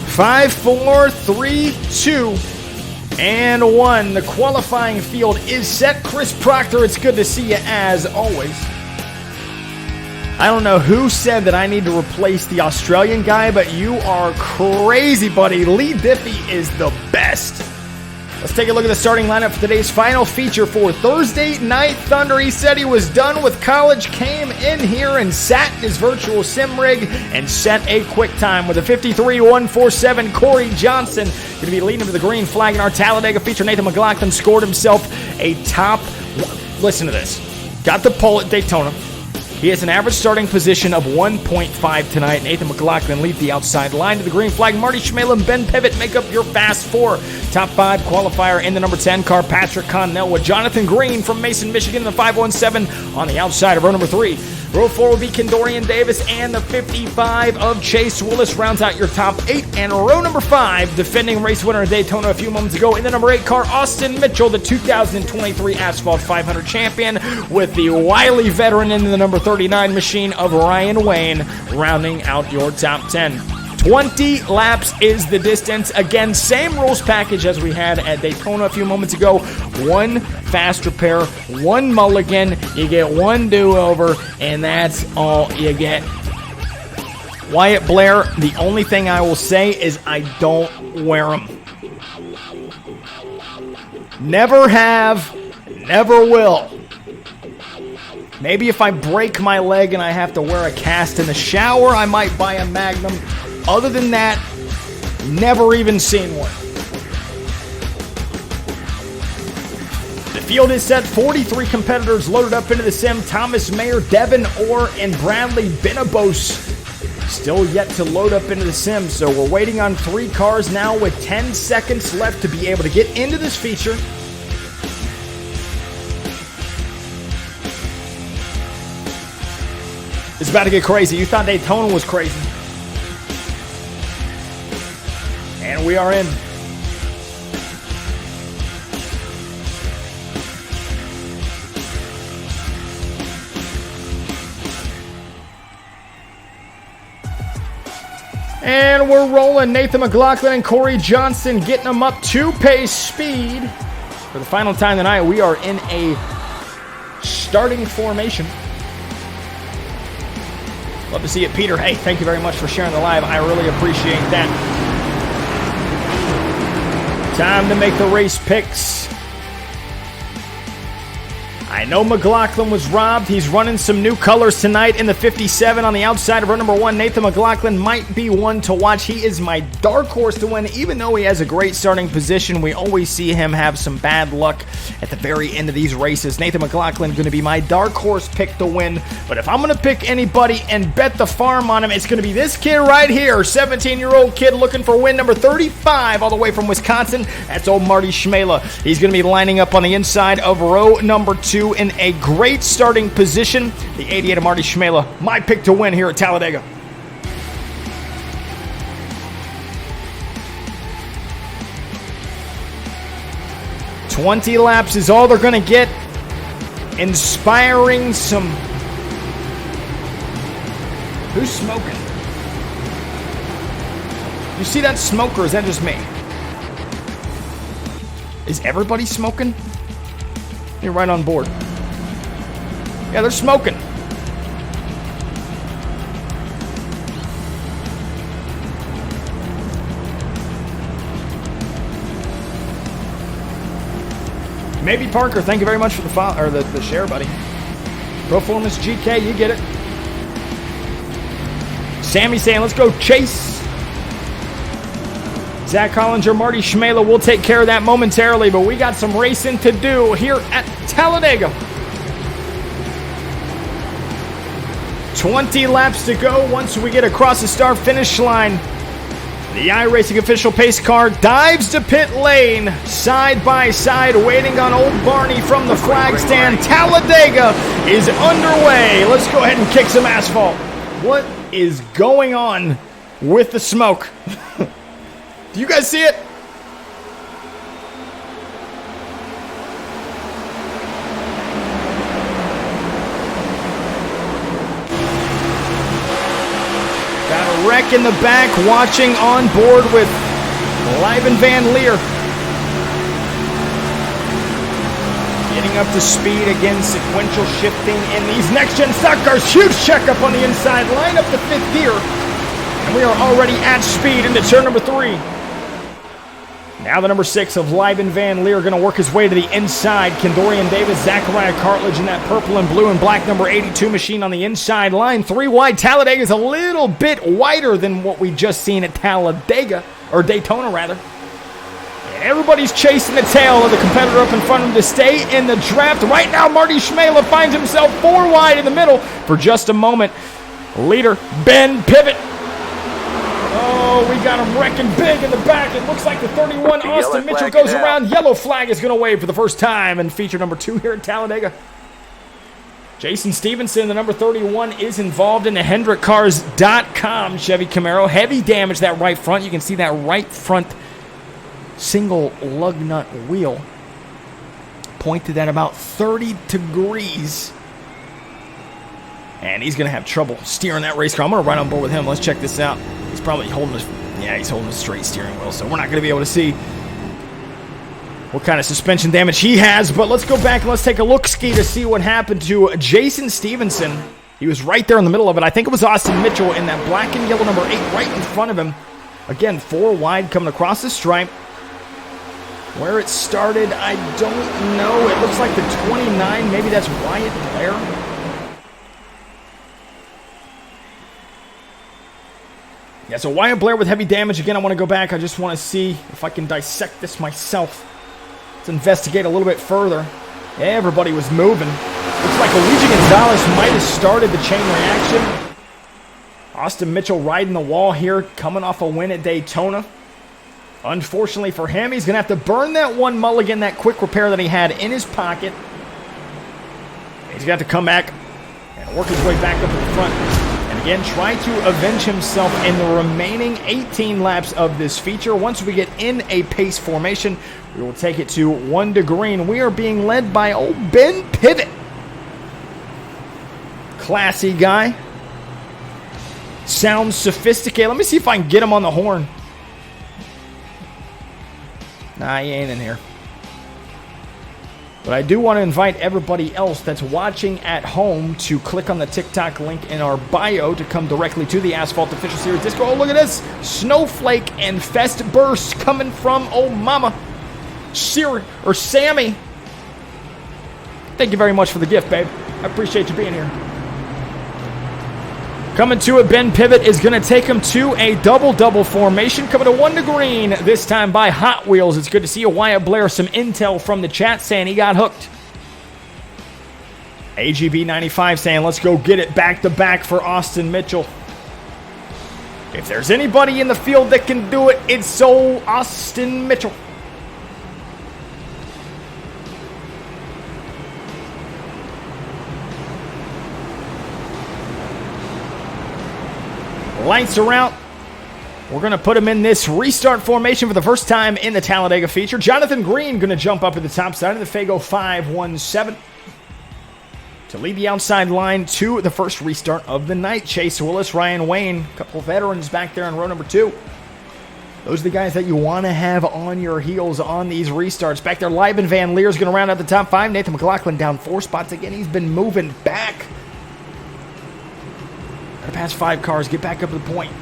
5, 4, 3, 2. And 1. The qualifying field is set. Chris Proctor, it's good to see you as always. I don't know who said that I need to replace the Australian guy, but you are crazy, buddy. Lee Diffie is the best. Let's take a look at the starting lineup for today's final feature for Thursday Night Thunder. He said he was done with college, came in here and sat in his virtual sim rig and set a quick time with a 53.147. Corey Johnson going to be leading to the green flag in our Talladega feature. Nathan McLaughlin scored himself a top. Listen to this. Got the pole at Daytona. He has an average starting position of 1.5 tonight. Nathan McLaughlin leads the outside line to the green flag. Marty Schmale and Ben Pivot make up your fast 4. Top 5 qualifier in the number 10 car, Patrick Connell with Jonathan Green from Mason, Michigan in the 5.17 on the outside of row number 3. Row 4 will be Dorian Davis and the 55 of Chase Willis rounds out your top 8. And row number 5, defending race winner of Daytona a few moments ago in the number 8 car, Austin Mitchell, the 2023 Asphalt 500 champion, with the wily veteran in the number 39 machine of Ryan Wayne, rounding out your top 10. 20 laps is the distance. Again, same rules package as we had at Daytona a few moments ago. 1 fast repair, 1 mulligan, you get 1 do-over, and that's all you get. Wyatt Blair, the only thing I will say is I don't wear them. Never have, never will. Maybe if I break my leg and I have to wear a cast in the shower, I might buy a Magnum. Other than that, never even seen one. The field is set. 43 competitors loaded up into the sim. Thomas Mayer, Devin Orr, and Bradley Benabos still yet to load up into the sim. So we're waiting on 3 cars now with 10 seconds left to be able to get into this feature. It's about to get crazy. You thought Daytona was crazy. And we are in. And we're rolling. Nathan McLaughlin and Corey Johnson getting them up to pace speed. For the final time tonight, we are in a starting formation. Love to see it, Peter. Hey, thank you very much for sharing the live. I really appreciate that. Time to make the race picks. I know McLaughlin was robbed. He's running some new colors tonight in the 57 on the outside of run number 1. Nathan McLaughlin might be one to watch. He is my dark horse to win. Even though he has a great starting position, we always see him have some bad luck at the very end of these races. Nathan McLaughlin going to be my dark horse pick to win. But if I'm going to pick anybody and bet the farm on him, it's going to be this kid right here. 17-year-old kid looking for win number 35 all the way from Wisconsin. That's old Marty Schmela. He's going to be lining up on the inside of row number 2 in a great starting position. The 88 of Marty Schmela, my pick to win here at Talladega. $20 laps is all they're going to get. Inspiring some... Who's smoking? You see that smoke, or is that just me? Is everybody smoking? You're right on board. Yeah, they're smoking. Maybe Parker, thank you very much for the follow, or the share, buddy. Performance GK, you get it. Sammy saying, let's go Chase. Zach Hollinger, Marty Schmela, we'll take care of that momentarily, but we got some racing to do here at Talladega. 20 laps to go once we get across the start finish line. The iRacing official pace car dives to pit lane, side by side, waiting on old Barney from the flag stand. Talladega is underway. Let's go ahead and kick some asphalt. What is going on with the smoke? Do you guys see it? Got a wreck in the back, watching on board with Liven Van Leer. Getting up to speed again, sequential shifting in these next-gen stock cars. Huge checkup on the inside, line up the 5th gear. And we are already at speed into turn number 3. Now the number 6 of Liven Van Leer going to work his way to the inside. Kendorian Davis, Zachariah Cartledge in that purple and blue and black number 82 machine on the inside line. 3 wide. Talladega is a little bit wider than what we just seen at Talladega, or Daytona rather. And everybody's chasing the tail of the competitor up in front of him to stay in the draft. Right now Marty Schmela finds himself 4 wide in the middle for just a moment. Leader Ben Pivot. Oh, we got him wrecking big in the back. It looks like the 31 Austin Mitchell goes around. Yellow flag is going to wave for the first time in feature number 2 here at Talladega. Jason Stevenson, the number 31, is involved in the HendrickCars.com Chevy Camaro. Heavy damage that right front. You can see that right front single lug nut wheel pointed at about 30 degrees. And he's going to have trouble steering that race car. I'm going to ride on board with him. Let's check this out. He's probably holding his... Yeah, he's holding a straight steering wheel, so we're not going to be able to see what kind of suspension damage he has. But let's go back and let's take a look-ski to see what happened to Jason Stevenson. He was right there in the middle of it. I think it was Austin Mitchell in that black and yellow number 8 right in front of him. Again, 4 wide coming across the stripe. Where it started, I don't know. It looks like the 29. Maybe that's Wyatt Blair. Yeah, so Wyatt Blair with heavy damage. Again, I want to go back. I just want to see if I can dissect this myself. Let's investigate a little bit further. Yeah, everybody was moving. Looks like Luigi Gonzalez might have started the chain reaction. Austin Mitchell riding the wall here, coming off a win at Daytona. Unfortunately for him, he's going to have to burn that one mulligan, that quick repair that he had in his pocket. He's going to have to come back and work his way back up to the front. And again, try to avenge himself in the remaining 18 laps of this feature. Once we get in a pace formation, we will take it to 1 to green. We are being led by old Ben Pivot. Classy guy. Sounds sophisticated. Let me see if I can get him on the horn. Nah, he ain't in here. But I do want to invite everybody else that's watching at home to click on the TikTok link in our bio to come directly to the Asphalt Official Series Disco. Oh, look at this. Snowflake and Fest Burst coming from old mama. Sammy. Thank you very much for the gift, babe. I appreciate you being here. Coming to it, Ben Pivot is going to take him to a double-double formation. Coming to 1 to green, this time by Hot Wheels. It's good to see you, Wyatt Blair. Some intel from the chat saying he got hooked. AGB95 saying, let's go get it back-to-back for Austin Mitchell. If there's anybody in the field that can do it, it's old Austin Mitchell. Lights are out. We're going to put him in this restart formation for the first time in the Talladega feature. Jonathan Green going to jump up at the top side of the Fago 517 to lead the outside line to the first restart of the night. Chase Willis, Ryan Wayne, a couple of veterans back there in row number 2. Those are the guys that you want to have on your heels on these restarts. Back there, Liben Van Leer is going to round out the top 5. Nathan McLaughlin down 4 spots. Again, he's been moving back. Pass 5 cars, get back up to the point.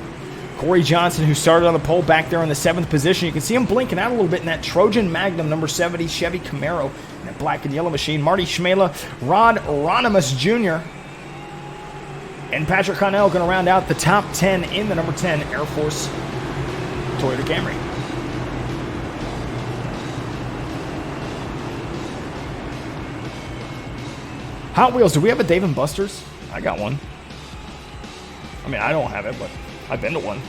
Corey Johnson, who started on the pole back there in the 7th position. You can see him blinking out a little bit in that Trojan Magnum number 70 Chevy Camaro in that black and yellow machine. Marty Schmela, Rod Ronimus Jr. and Patrick Connell going to round out the top 10 in the number 10 Air Force Toyota Camry. Hot Wheels, do we have a Dave & Buster's? I got one. I mean, I don't have it, but I've been to one.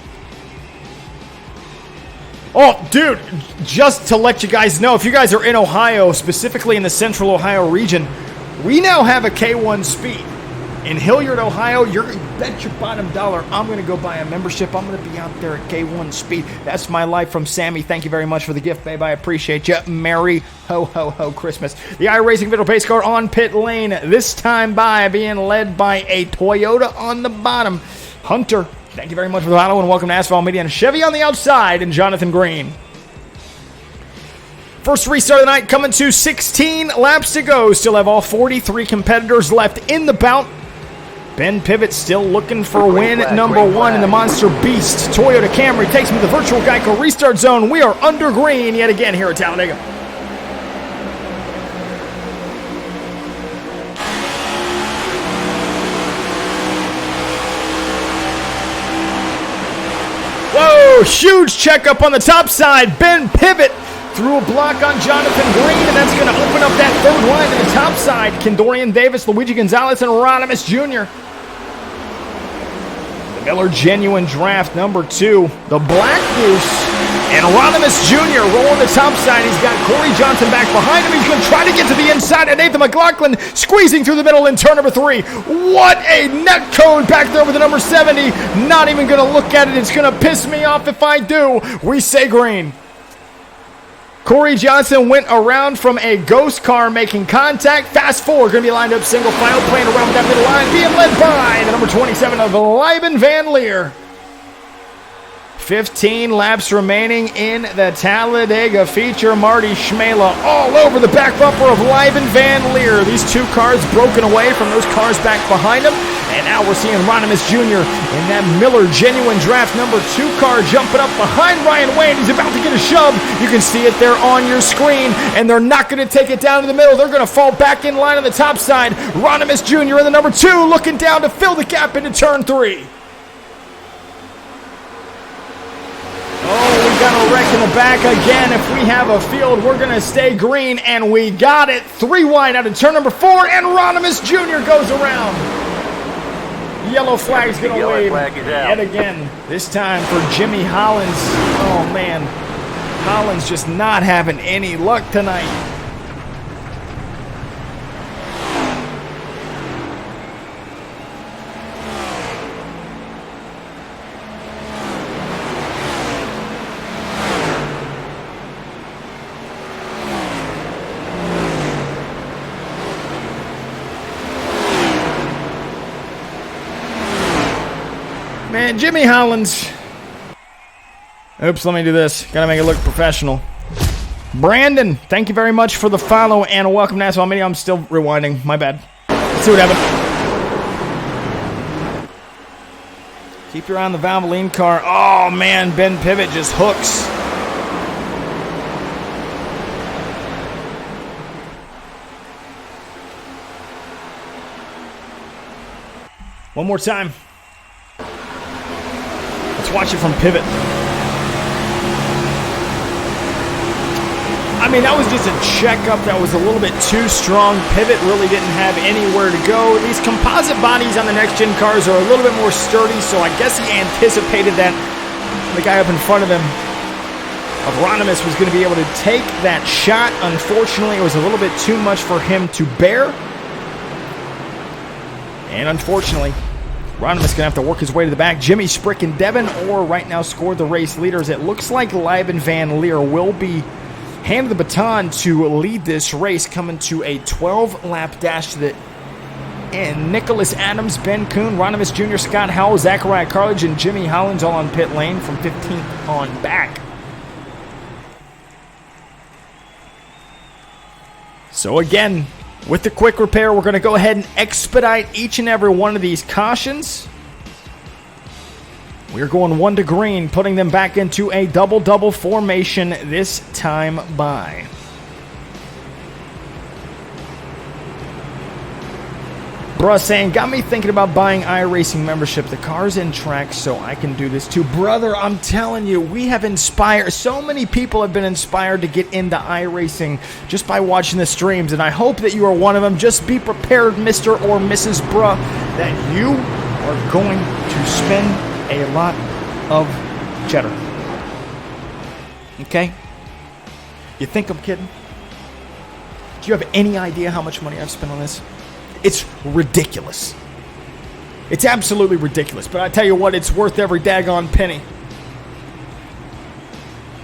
Oh, dude, just to let you guys know, if you guys are in Ohio, specifically in the central Ohio region, we now have a K1 Speed. In Hilliard, Ohio, you're going to bet your bottom dollar I'm going to go buy a membership. I'm going to be out there at K1 Speed. That's my life from Sammy. Thank you very much for the gift, babe. I appreciate you. Merry ho, ho, ho Christmas. The iRacing Video Pace Car on pit lane, this time by being led by a Toyota on the bottom. Hunter, thank you very much for the follow and welcome to Asphalt Media. And Chevy on the outside and Jonathan Green. First restart of the night coming to 16 laps to go. Still have all 43 competitors left in the bout. Ben Pivot still looking for win number 1 in the Monster Beast. Toyota Camry takes him to the virtual Geico restart zone. We are under green yet again here at Talladega. Whoa, huge checkup on the top side. Ben Pivot threw a block on Jonathan Green, and that's going to open up that third line to the top side. Kendorian Davis, Luigi Gonzalez, and Ronimus Jr. The Miller Genuine Draft number 2. The Black Goose and Ronimus Jr. rolling the top side. He's got Corey Johnson back behind him. He's going to try to get to the inside, and Nathan McLaughlin squeezing through the middle in turn number 3. What a net code back there with the number 70. Not even going to look at it. It's going to piss me off if I do. We say green. Corey Johnson went around from a ghost car making contact. Fast forward, going to be lined up single file, playing around with that middle line, being led by the number 27 of Liben Van Leer. 15 laps remaining in the Talladega feature. Marty Schmela all over the back bumper of Lieben Van Leer. These two cars broken away from those cars back behind them. And now we're seeing Ronimus Jr. in that Miller Genuine Draft number 2 car jumping up behind Ryan Wayne. He's about to get a shove. You can see it there on your screen. And they're not going to take it down to the middle. They're going to fall back in line on the top side. Ronimus Jr. in the number 2 looking down to fill the gap into turn 3. Oh, we got a wreck in the back again. If we have a field, we're going to stay green. And we got it. 3 wide out of turn number 4. And Ronimus Jr. goes around. Yellow flag's going to wave yet again. This time for Jimmy Hollins. Oh, man. Hollins just not having any luck tonight. Man, Jimmy Hollins. Oops, let me do this. Gotta make it look professional. Brandon, thank you very much for the follow and welcome to ASPHALT Media. I'm still rewinding. My bad. Let's see what happened. Keep your eye on the Valvoline car. Oh, man, Ben Pivot just hooks. One more time. Let's watch it from Pivot. I mean, that was just a checkup that was a little bit too strong. Pivot really didn't have anywhere to go. These composite bodies on the next-gen cars are a little bit more sturdy, so I guess he anticipated that the guy up in front of him, of Ronimus, was going to be able to take that shot. Unfortunately, it was a little bit too much for him to bear. And unfortunately, Ronimus going to have to work his way to the back. Jimmy Sprick and Devin Orr right now scored the race leaders. It looks like Lieben Van Leer will be handed the baton to lead this race, coming to a 12-lap dash to the end. Nicholas Adams, Ben Kuhn, Ronimus Jr., Scott Howell, Zachariah Carledge, and Jimmy Hollins all on pit lane from 15th on back. So again, with the quick repair, we're going to go ahead and expedite each and every one of these cautions. We're going 1 to green, putting them back into a double-double formation this time by. Bruh saying, got me thinking about buying iRacing membership. The car's in track, so I can do this too. Brother, I'm telling you, we have inspired, so many people have been inspired to get into iRacing just by watching the streams, and I hope that you are one of them. Just be prepared, Mr. or Mrs. Bruh, that you are going to spend a lot of cheddar. Okay? You think I'm kidding? Do you have any idea how much money I've spent on this? It's ridiculous. It's absolutely ridiculous. But I tell you what, it's worth every daggone penny.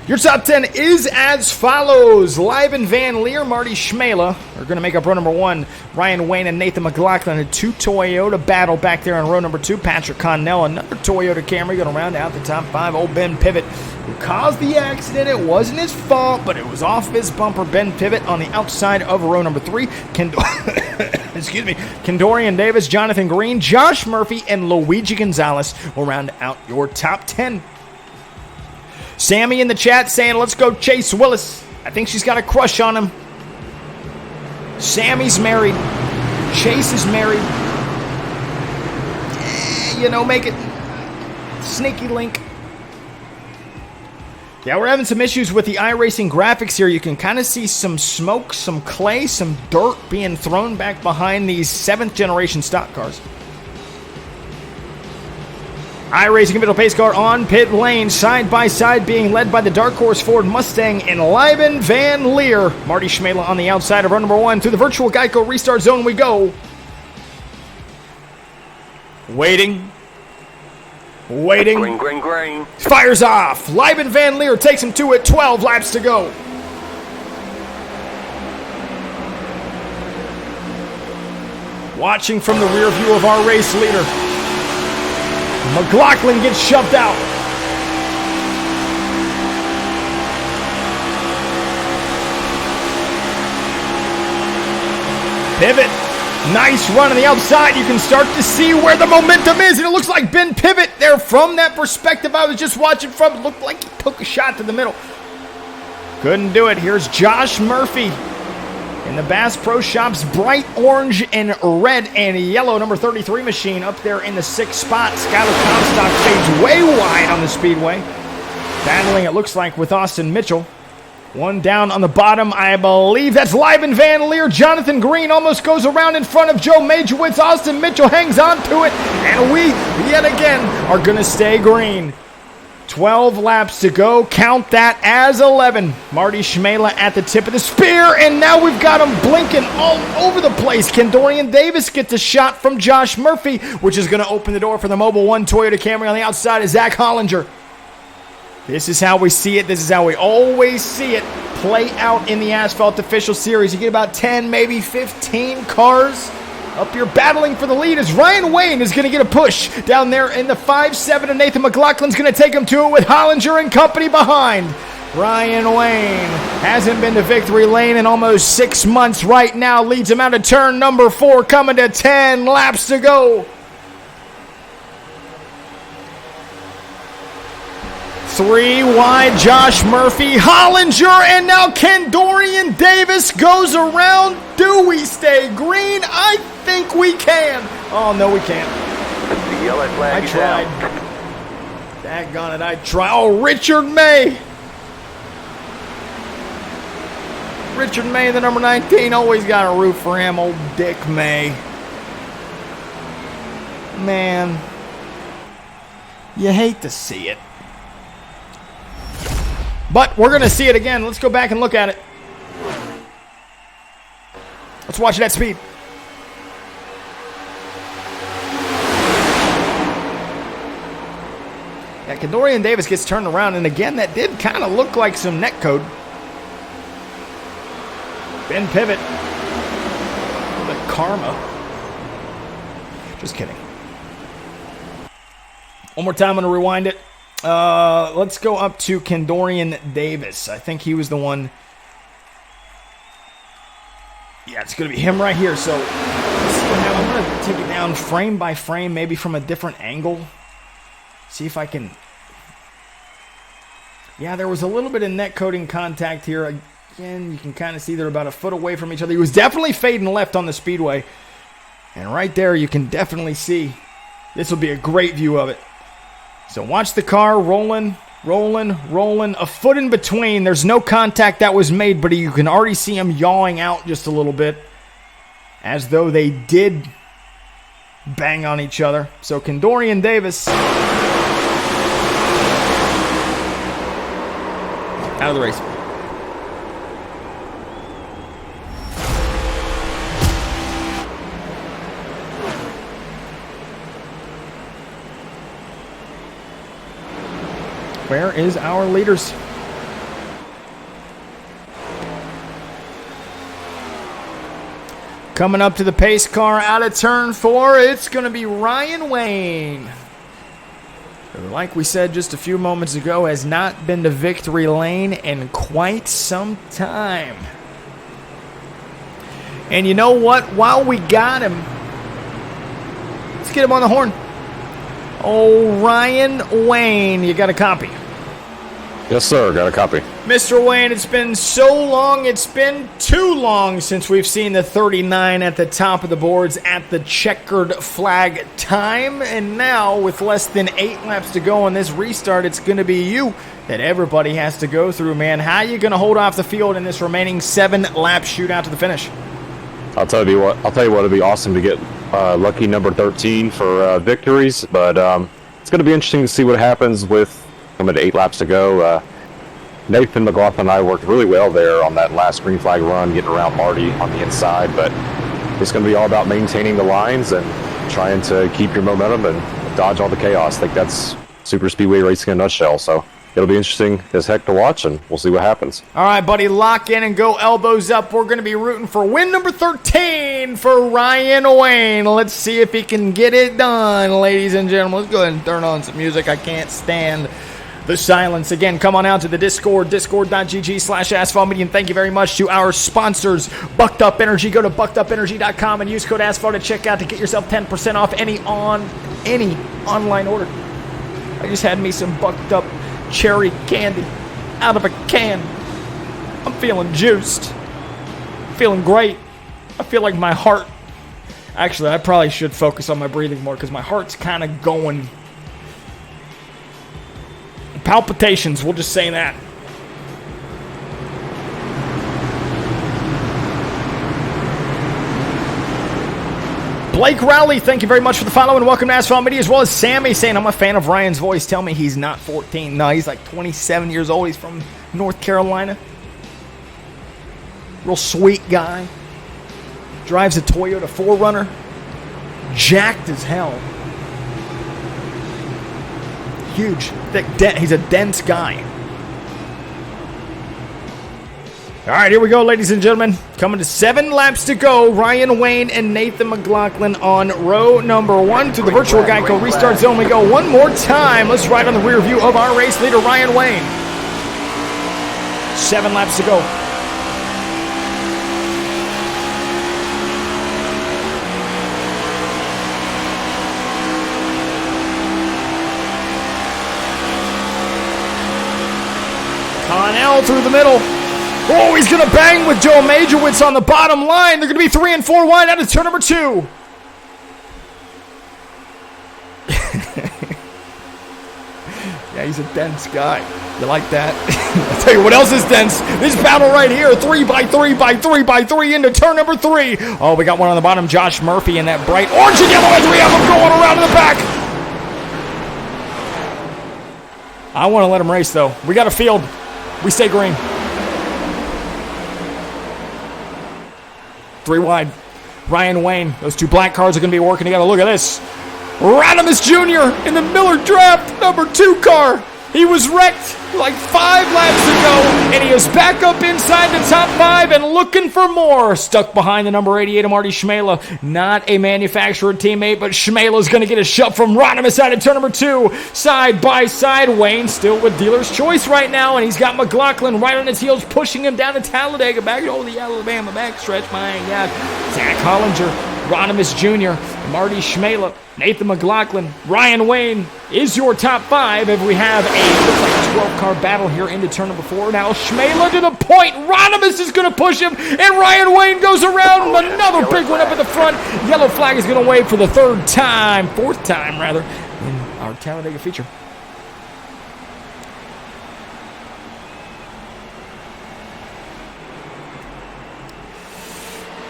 Your top 10 is as follows. Lieben Van Leer, Marty Schmela are going to make up row number 1. Ryan Wayne and Nathan McLaughlin, a 2 Toyota battle back there in row number 2. Patrick Connell, another Toyota Camry, going to round out the top 5. Old Ben Pivot, who caused the accident. It wasn't his fault, but it was off his bumper. Ben Pivot on the outside of row number 3. Kendorian Davis, Jonathan Green, Josh Murphy, and Luigi Gonzalez will round out your top 10. Sammy in the chat saying, let's go Chase Willis. I think she's got a crush on him. Sammy's married. Chase is married. Make it sneaky link. Yeah, we're having some issues with the iRacing graphics here. You can kind of see some smoke, some clay, some dirt being thrown back behind these 7th generation stock cars. iRacing individual pace car on pit lane, side by side, being led by the Dark Horse Ford Mustang and Lieben Van Leer. Marty Schmela on the outside of row number 1. Through the virtual Geico restart zone we go. Waiting. Green. Fires off. Lieben Van Leer takes him to it. 12 laps to go. Watching from the rear view of our race leader. McLaughlin gets shoved out. Pivot. Nice run on the outside. You can start to see where the momentum is, and it looks like Ben Pivot there from that perspective I was just watching from. It looked like he took a shot to the middle. Couldn't do it. Here's Josh Murphy in the Bass Pro Shops bright orange and red and yellow number 33 machine up there in the 6th spot. Skylar Comstock fades way wide on the speedway. Battling, it looks like, with Austin Mitchell. One down on the bottom, I believe that's Liban Van Leer. Jonathan Green almost goes around in front of Joe Majowitz. Austin Mitchell hangs on to it, and we, yet again, are going to stay green. 12 laps to go. Count that as 11. Marty Schmela at the tip of the spear, and now we've got him blinking all over the place. Kendorian Davis gets a shot from Josh Murphy, which is going to open the door for the Mobil 1 Toyota Camry on the outside of Zach Hollinger. This is how we see it. This is how we always see it play out in the Asphalt Official Series. You get about 10, maybe 15 cars up here battling for the lead as Ryan Wayne is going to get a push down there in the 5-7, and Nathan McLaughlin's going to take him to it with Hollinger and company behind. Ryan Wayne hasn't been to victory lane in almost 6 months right now. Leads him out of turn number 4, coming to 10 laps to go. 3 wide, Josh Murphy, Hollinger, and now Kendorian Davis goes around. Do we stay green? I think we can. Oh, no, we can't. The yellow flag I is tried. out. Daggone it, I tried. Oh, Richard May. Richard May, the number 19, always got a root for him, old Dick May. Man, you hate to see it. But we're going to see it again. Let's go back and look at it. Let's watch it at speed. Yeah, Kendorian Davis gets turned around, and again, that did kind of look like some net code. Ben Pivot. A little bit karma. Just kidding. One more time, I'm going to rewind it. Let's go up to Kendorian Davis. I think he was the one. Yeah, it's going to be him right here. So I'm going to take it down frame by frame, maybe from a different angle. See if I can. Yeah, there was a little bit of net coating contact here. Again, you can kind of see they're about a foot away from each other. He was definitely fading left on the speedway. And right there, you can definitely see. This will be a great view of it. So watch the car rolling, a foot in between. There's no contact that was made, but you can already see him yawing out just a little bit, as though they did bang on each other. So Kendorian Davis out of the race. Where is our leaders? Coming up to the pace car out of turn 4, it's going to be Ryan Wayne, who, like we said just a few moments ago, has not been to victory lane in quite some time. And you know what? While we got him, let's get him on the horn. Oh, Ryan Wayne, you got a copy? Yes, sir. Got a copy. Mr. Wayne, it's been so long, it's been too long since we've seen the 39 at the top of the boards at the checkered flag time. And now, with less than 8 laps to go on this restart, it's going to be you that everybody has to go through, man. How are you going to hold off the field in this remaining 7-lap shootout to the finish? I'll tell you what. It'd be awesome to get lucky number 13 for victories, but it's going to be interesting to see what happens with coming to 8 laps to go. Nathan McLaughlin and I worked really well there on that last green flag run, getting around Marty on the inside, but it's going to be all about maintaining the lines and trying to keep your momentum and dodge all the chaos. I think that's super speedway racing in a nutshell. So it'll be interesting as heck to watch, and we'll see what happens. All right, buddy, lock in and go elbows up. We're going to be rooting for win number 13 for Ryan Wayne. Let's see if he can get it done, ladies and gentlemen. Let's go ahead and turn on some music. I can't stand the silence. Again, come on out to the Discord, discord.gg/AsphaltMedia. And thank you very much to our sponsors, Bucked Up Energy. Go to buckedupenergy.com and use code ASPHALT at checkout to get yourself 10% off any online order. I just had me some Bucked Up cherry candy out of a can. I'm feeling juiced. Feeling great. I feel like my heart... Actually, I probably should focus on my breathing more because my heart's kind of going... Palpitations, we'll just say that. Blake Rowley, thank you very much for the follow and welcome to Asphalt Media, as well as Sammy saying, I'm a fan of Ryan's voice. Tell me he's not 14. No, he's like 27 years old. He's from North Carolina. Real sweet guy. Drives a Toyota 4Runner. Jacked as hell. Huge, thick, he's a dense guy. All right, here we go, ladies and gentlemen. Coming to 7 laps to go. Ryan Wayne and Nathan McLaughlin on row number 1 to the virtual Geico restart zone. We go one more time. Let's ride on the rear view of our race leader, Ryan Wayne. 7 laps to go. Connell through the middle. Oh, he's going to bang with Joe Majorwitz on the bottom line. They're going to be 3 and 4 wide out of turn number 2. Yeah, he's a dense guy. You like that? I'll tell you what else is dense. This battle right here. 3 by 3 by 3 by 3 into turn number 3. Oh, we got one on the bottom. Josh Murphy in that bright orange and yellow as we have him going around in the back. I want to let him race, though. We got a field. We stay green. 3 wide. Ryan Wayne. Those 2 black cars are going to be working together. Look at this. Radimus Jr. in the Miller Draft number 2 car. He was wrecked like 5 laps ago, and he is back up inside the top 5 and looking for more. Stuck behind the number 88 of Marty Schmela. Not a manufacturer teammate, but Schmela's going to get a shove from Rodimus out of turn number 2. Side by side, Wayne still with dealer's choice right now, and he's got McLaughlin right on his heels, pushing him down to Talladega, back over the Alabama backstretch. My God. Zach Hollinger, Rodimus Jr., Marty Schmela, Nathan McLaughlin, Ryan Wayne is your top 5 if we have looks like a 12-car battle here into turn number 4. Now Schmela to the point. Rodimus is going to push him, and Ryan Wayne goes around. Another big one up at the front. Yellow flag is going to wave for the 4th time, in our Talladega feature.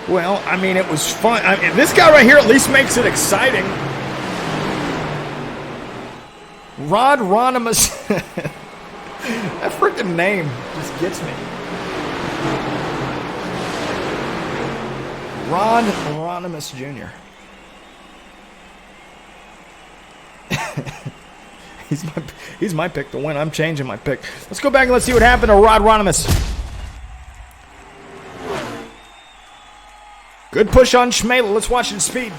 Well, I mean, it was fun. I mean, this guy right here at least makes it exciting. Rod Ronimus. That freaking name just gets me. Rod Ronimus Jr. He's my pick to win. I'm changing my pick. Let's go back and let's see what happened to Rod Ronimus. Good push on Schmela. Let's watch it speed.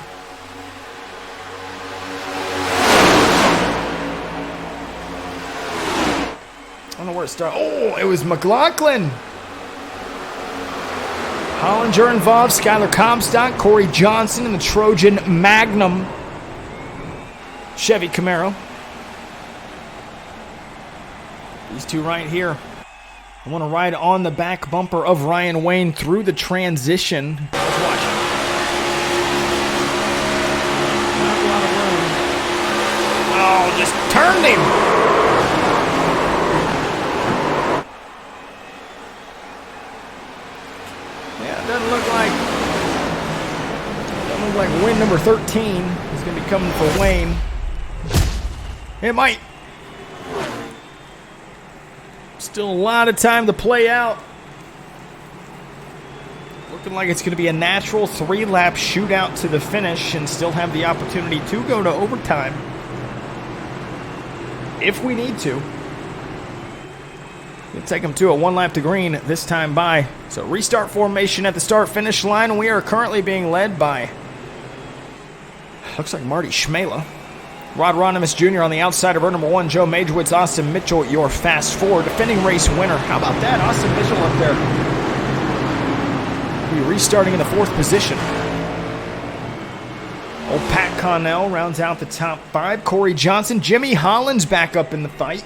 I don't know where it started. Oh, it was McLaughlin. Hollinger involved. Skylar Comstock, Corey Johnson, and the Trojan Magnum Chevy Camaro. These 2 right here. I want to ride on the back bumper of Ryan Wayne through the transition. Let's watch it. Not a lot of room. Oh, just turned him. Yeah, it doesn't look like win number 13 is going to be coming for Wayne. It might. Still a lot of time to play out. Looking like it's going to be a natural 3-lap shootout to the finish and still have the opportunity to go to overtime if we need to. We'll take them to a 1 lap to green this time by. So restart formation at the start-finish line. We are currently being led by, looks like Marty Schmela. Rod Ronimus Jr. on the outside of row number 1. Joe Majorwitz, Austin Mitchell, your Fast Four, defending race winner. How about that? Austin Mitchell up there. He'll be restarting in the 4th position. Old Pat Connell rounds out the top 5. Corey Johnson, Jimmy Hollins back up in the fight.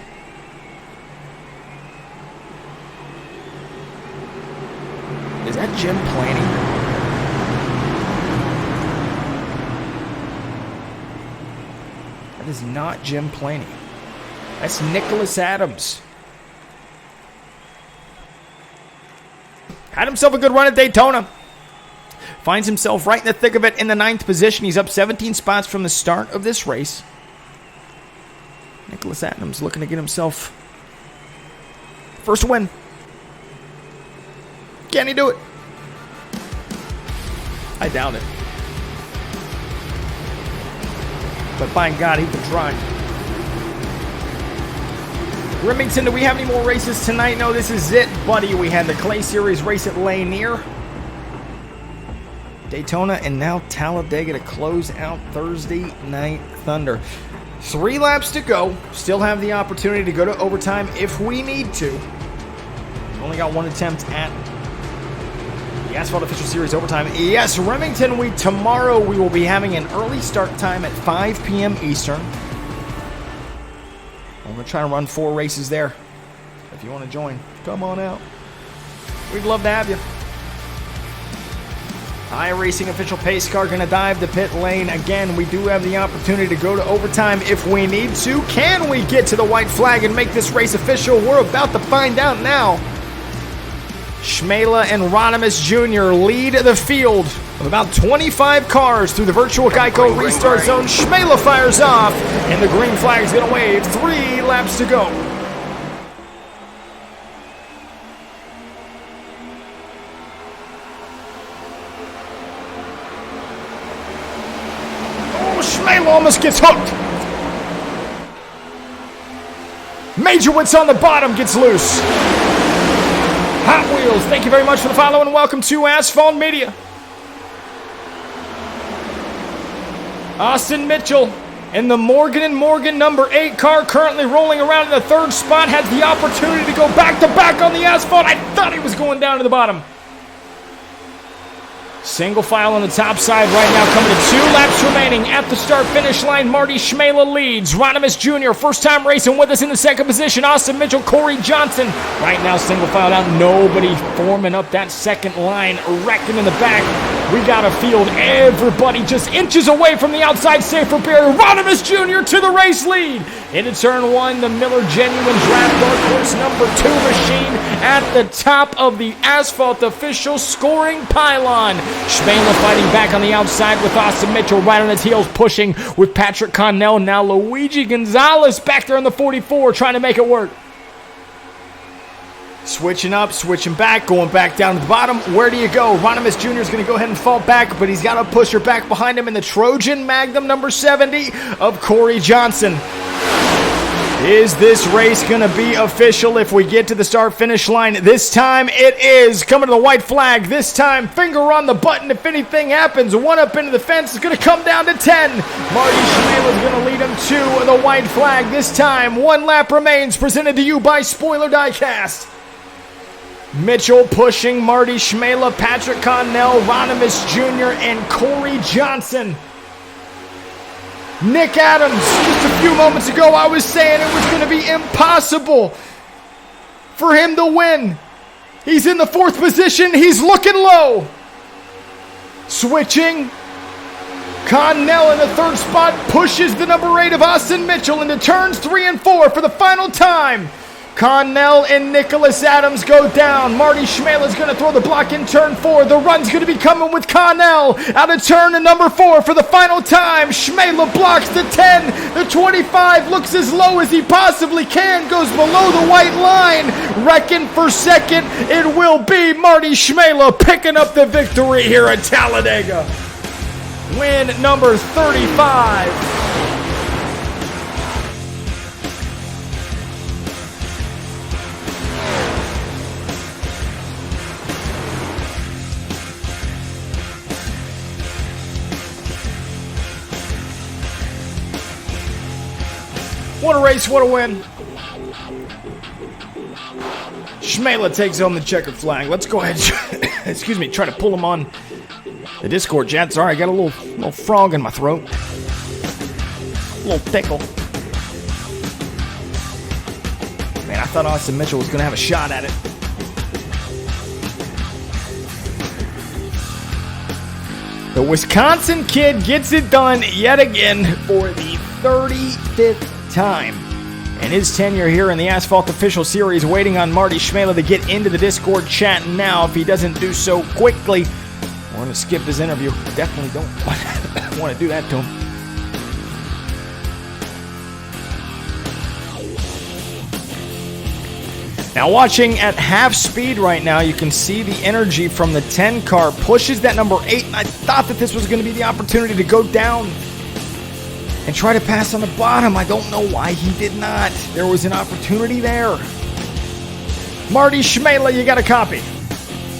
Is that Jim Planning? That is not Jim Planey. That's Nicholas Adams. Had himself a good run at Daytona. Finds himself right in the thick of it in the 9th position. He's up 17 spots from the start of this race. Nicholas Adams looking to get himself first win. Can he do it? I doubt it. But by God, he can try. Remington, do we have any more races tonight? No, this is it, buddy. We had the Clay Series race at Lanier, Daytona, and now Talladega to close out Thursday Night Thunder. 3 laps to go. Still have the opportunity to go to overtime if we need to. Only got 1 attempt at the Asphalt Official Series overtime. Yes, Remington, tomorrow we will be having an early start time at 5 p.m. Eastern. I'm going to try to run 4 races there. If you want to join, come on out. We'd love to have you. iRacing official pace car going to dive the pit lane. Again, we do have the opportunity to go to overtime if we need to. Can we get to the white flag and make this race official? We're about to find out now. Schmela and Ronimus Jr. lead the field of about 25 cars through the virtual Geico restart zone. Schmela fires off, and the green flag is going to wave. 3 laps to go. Oh, Schmela almost gets hooked. Majorwitz on the bottom gets loose. Hot Wheels, thank you very much for the follow and welcome to Asphalt Media. Austin Mitchell in the Morgan & Morgan number 8 car, currently rolling around in the 3rd spot, has the opportunity to go back-to-back on the asphalt. I thought he was going down to the bottom. Single file on the top side right now, coming to 2 laps remaining at the start-finish line. Marty Schmela leads. Ronimus Jr., first time racing with us in the 2nd position. Austin Mitchell, Corey Johnson. Right now, single file out. Nobody forming up that 2nd line, wrecking in the back. We got a field. Everybody just inches away from the outside safer barrier. Ronimus Jr. to the race lead. Into turn 1, the Miller Genuine Draft Dark Horse number 2 machine at the top of the Asphalt Official scoring pylon. Schmela fighting back on the outside with Austin Mitchell right on his heels, pushing with Patrick Connell. Now Luigi Gonzalez back there on the 44 trying to make it work. Switching up, switching back, going back down to the bottom. Where do you go? Ronimus Jr. is going to go ahead and fall back, but he's got a pusher back behind him in the Trojan Magnum number 70 of Corey Johnson. Is this race going to be official if we get to the start-finish line? This time it is. Coming to the white flag. This time, finger on the button if anything happens. 1 up into the fence is going to come down to 10. Marty Schmela is going to lead him to the white flag. This time, 1 lap remains. Presented to you by Spoiler Diecast. Mitchell pushing Marty Schmela, Patrick Connell, Ronimus Jr., and Corey Johnson. Nick Adams, just a few moments ago, I was saying it was going to be impossible for him to win. He's in the 4th position. He's looking low. Switching. Connell in the 3rd spot pushes the number 8 of Austin Mitchell into turns 3 and 4 for the final time. Connell and Nicholas Adams go down. Marty Schmela is going to throw the block in turn 4. The run's going to be coming with Connell out of turn to number 4 for the final time. Schmela blocks the 10. The 25 looks as low as he possibly can. Goes below the white line. Wrecking for 2nd. It will be Marty Schmela picking up the victory here at Talladega. Win number 35. What a race, what a win. Shmela takes home the checkered flag. Let's go ahead, excuse me, try to pull him on the Discord chat. Sorry, I got a little frog in my throat. A little tickle. Man, I thought Austin Mitchell was going to have a shot at it. The Wisconsin kid gets it done yet again for the 35th time in his tenure here in the Asphalt Official Series, waiting on Marty Shmela to get into the Discord chat now. If he doesn't do so quickly, we're going to skip his interview. Definitely don't want to do that to him. Now watching at half speed right now, you can see the energy from the 10 car pushes that number 8. And I thought that this was going to be the opportunity to go down and try to pass on the bottom. I don't know why he did not. There was an opportunity there. Marty Shmela, you got a copy.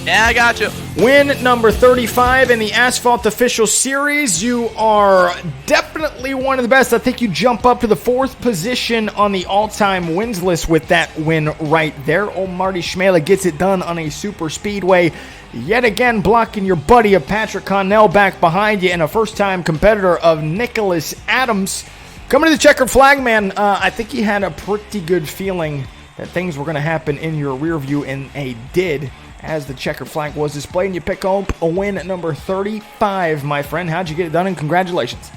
Yeah, I got you. Win number 35 in the Asphalt Official Series. You are definitely one of the best. I think you jump up to the 4th position on the all-time wins list with that win right there. Old Marty Shmela gets it done on a super speedway. Yet again, blocking your buddy of Patrick Connell back behind you, and a first-time competitor of Nicholas Adams. Coming to the checkered flag, man, I think he had a pretty good feeling that things were going to happen in your rear view, and they did, as the checkered flag was displayed, and you pick up a win at number 35, my friend. How'd you get it done, and congratulations.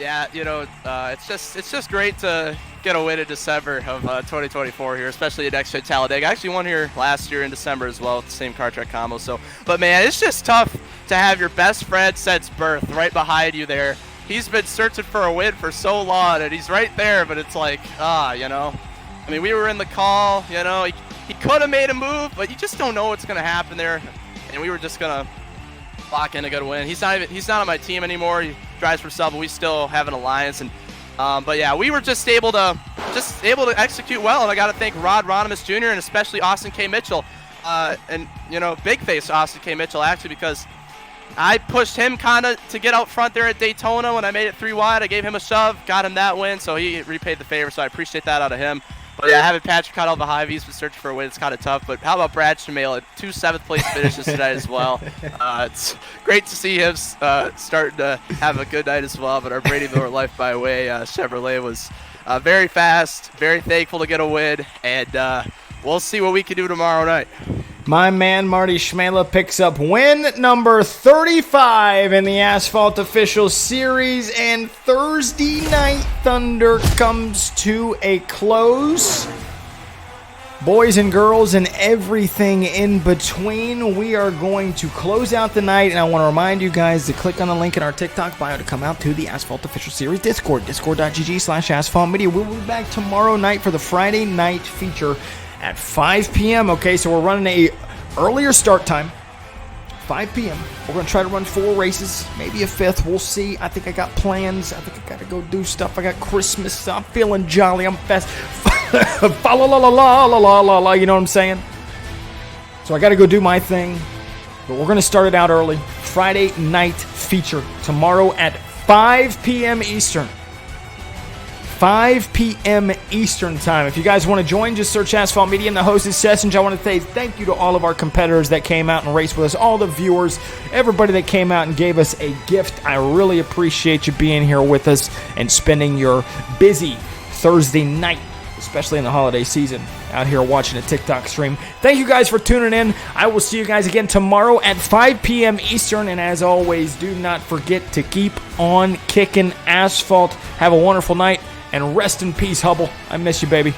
Yeah, you know, it's just great to get a win in December of 2024 here, especially at Next Gen Talladega. I actually won here last year in December as well with the same car track combo. So, but man, it's just tough to have your best friend since birth right behind you there. He's been searching for a win for so long, and he's right there, but it's like, you know. I mean, we were in the call, you know, he could have made a move, but you just don't know what's going to happen there. And we were just going to lock in a good win. He's not on my team anymore. He drives for sub, but we still have an alliance. And but yeah, we were just able to execute well. And I got to thank Rod Ronimus Jr. and especially Austin K. Mitchell. And, you know, big face Austin K. Mitchell, actually, because I pushed him kind of to get out front there at Daytona when I made it 3 wide. I gave him a shove, got him that win, so he repaid the favor, so I appreciate that out of him. But yeah, having Patrick Connell behind me, he's been searching for a win. It's kind of tough. But how about Brad Shmela? 2 7th-place finishes tonight as well. It's great to see him starting to have a good night as well. But our Brady Miller Life by Way Chevrolet was very fast, very thankful to get a win. And we'll see what we can do tomorrow night. My man Marty Shmela picks up win number 35 in the Asphalt Official Series, and Thursday Night Thunder comes to a close. Boys and girls and everything in between, we are going to close out the night, and I want to remind you guys to click on the link in our TikTok bio to come out to the Asphalt Official Series Discord, discord.gg/asphalt media. We'll be back tomorrow night for the Friday night feature at 5 p.m. Okay, so we're running a earlier start time, 5 p.m. We're going to try to run 4 races, maybe a 5th. We'll see. I think I got plans. I think I got to go do stuff. I got Christmas. I'm feeling jolly. I'm fast. Fa la la la la la la la la. You know what I'm saying? So I got to go do my thing. But we're going to start it out early. Friday night feature tomorrow at 5 p.m. Eastern. 5 p.m. Eastern time. If you guys want to join, just search Asphalt Media in the hosted sessions. I want to say thank you to all of our competitors that came out and raced with us, all the viewers, everybody that came out and gave us a gift. I really appreciate you being here with us and spending your busy Thursday night, especially in the holiday season, out here watching a TikTok stream. Thank you guys for tuning in. I will see you guys again tomorrow at 5 p.m. Eastern. And as always, do not forget to keep on kicking asphalt. Have a wonderful night. And rest in peace, Hubble. I miss you, baby.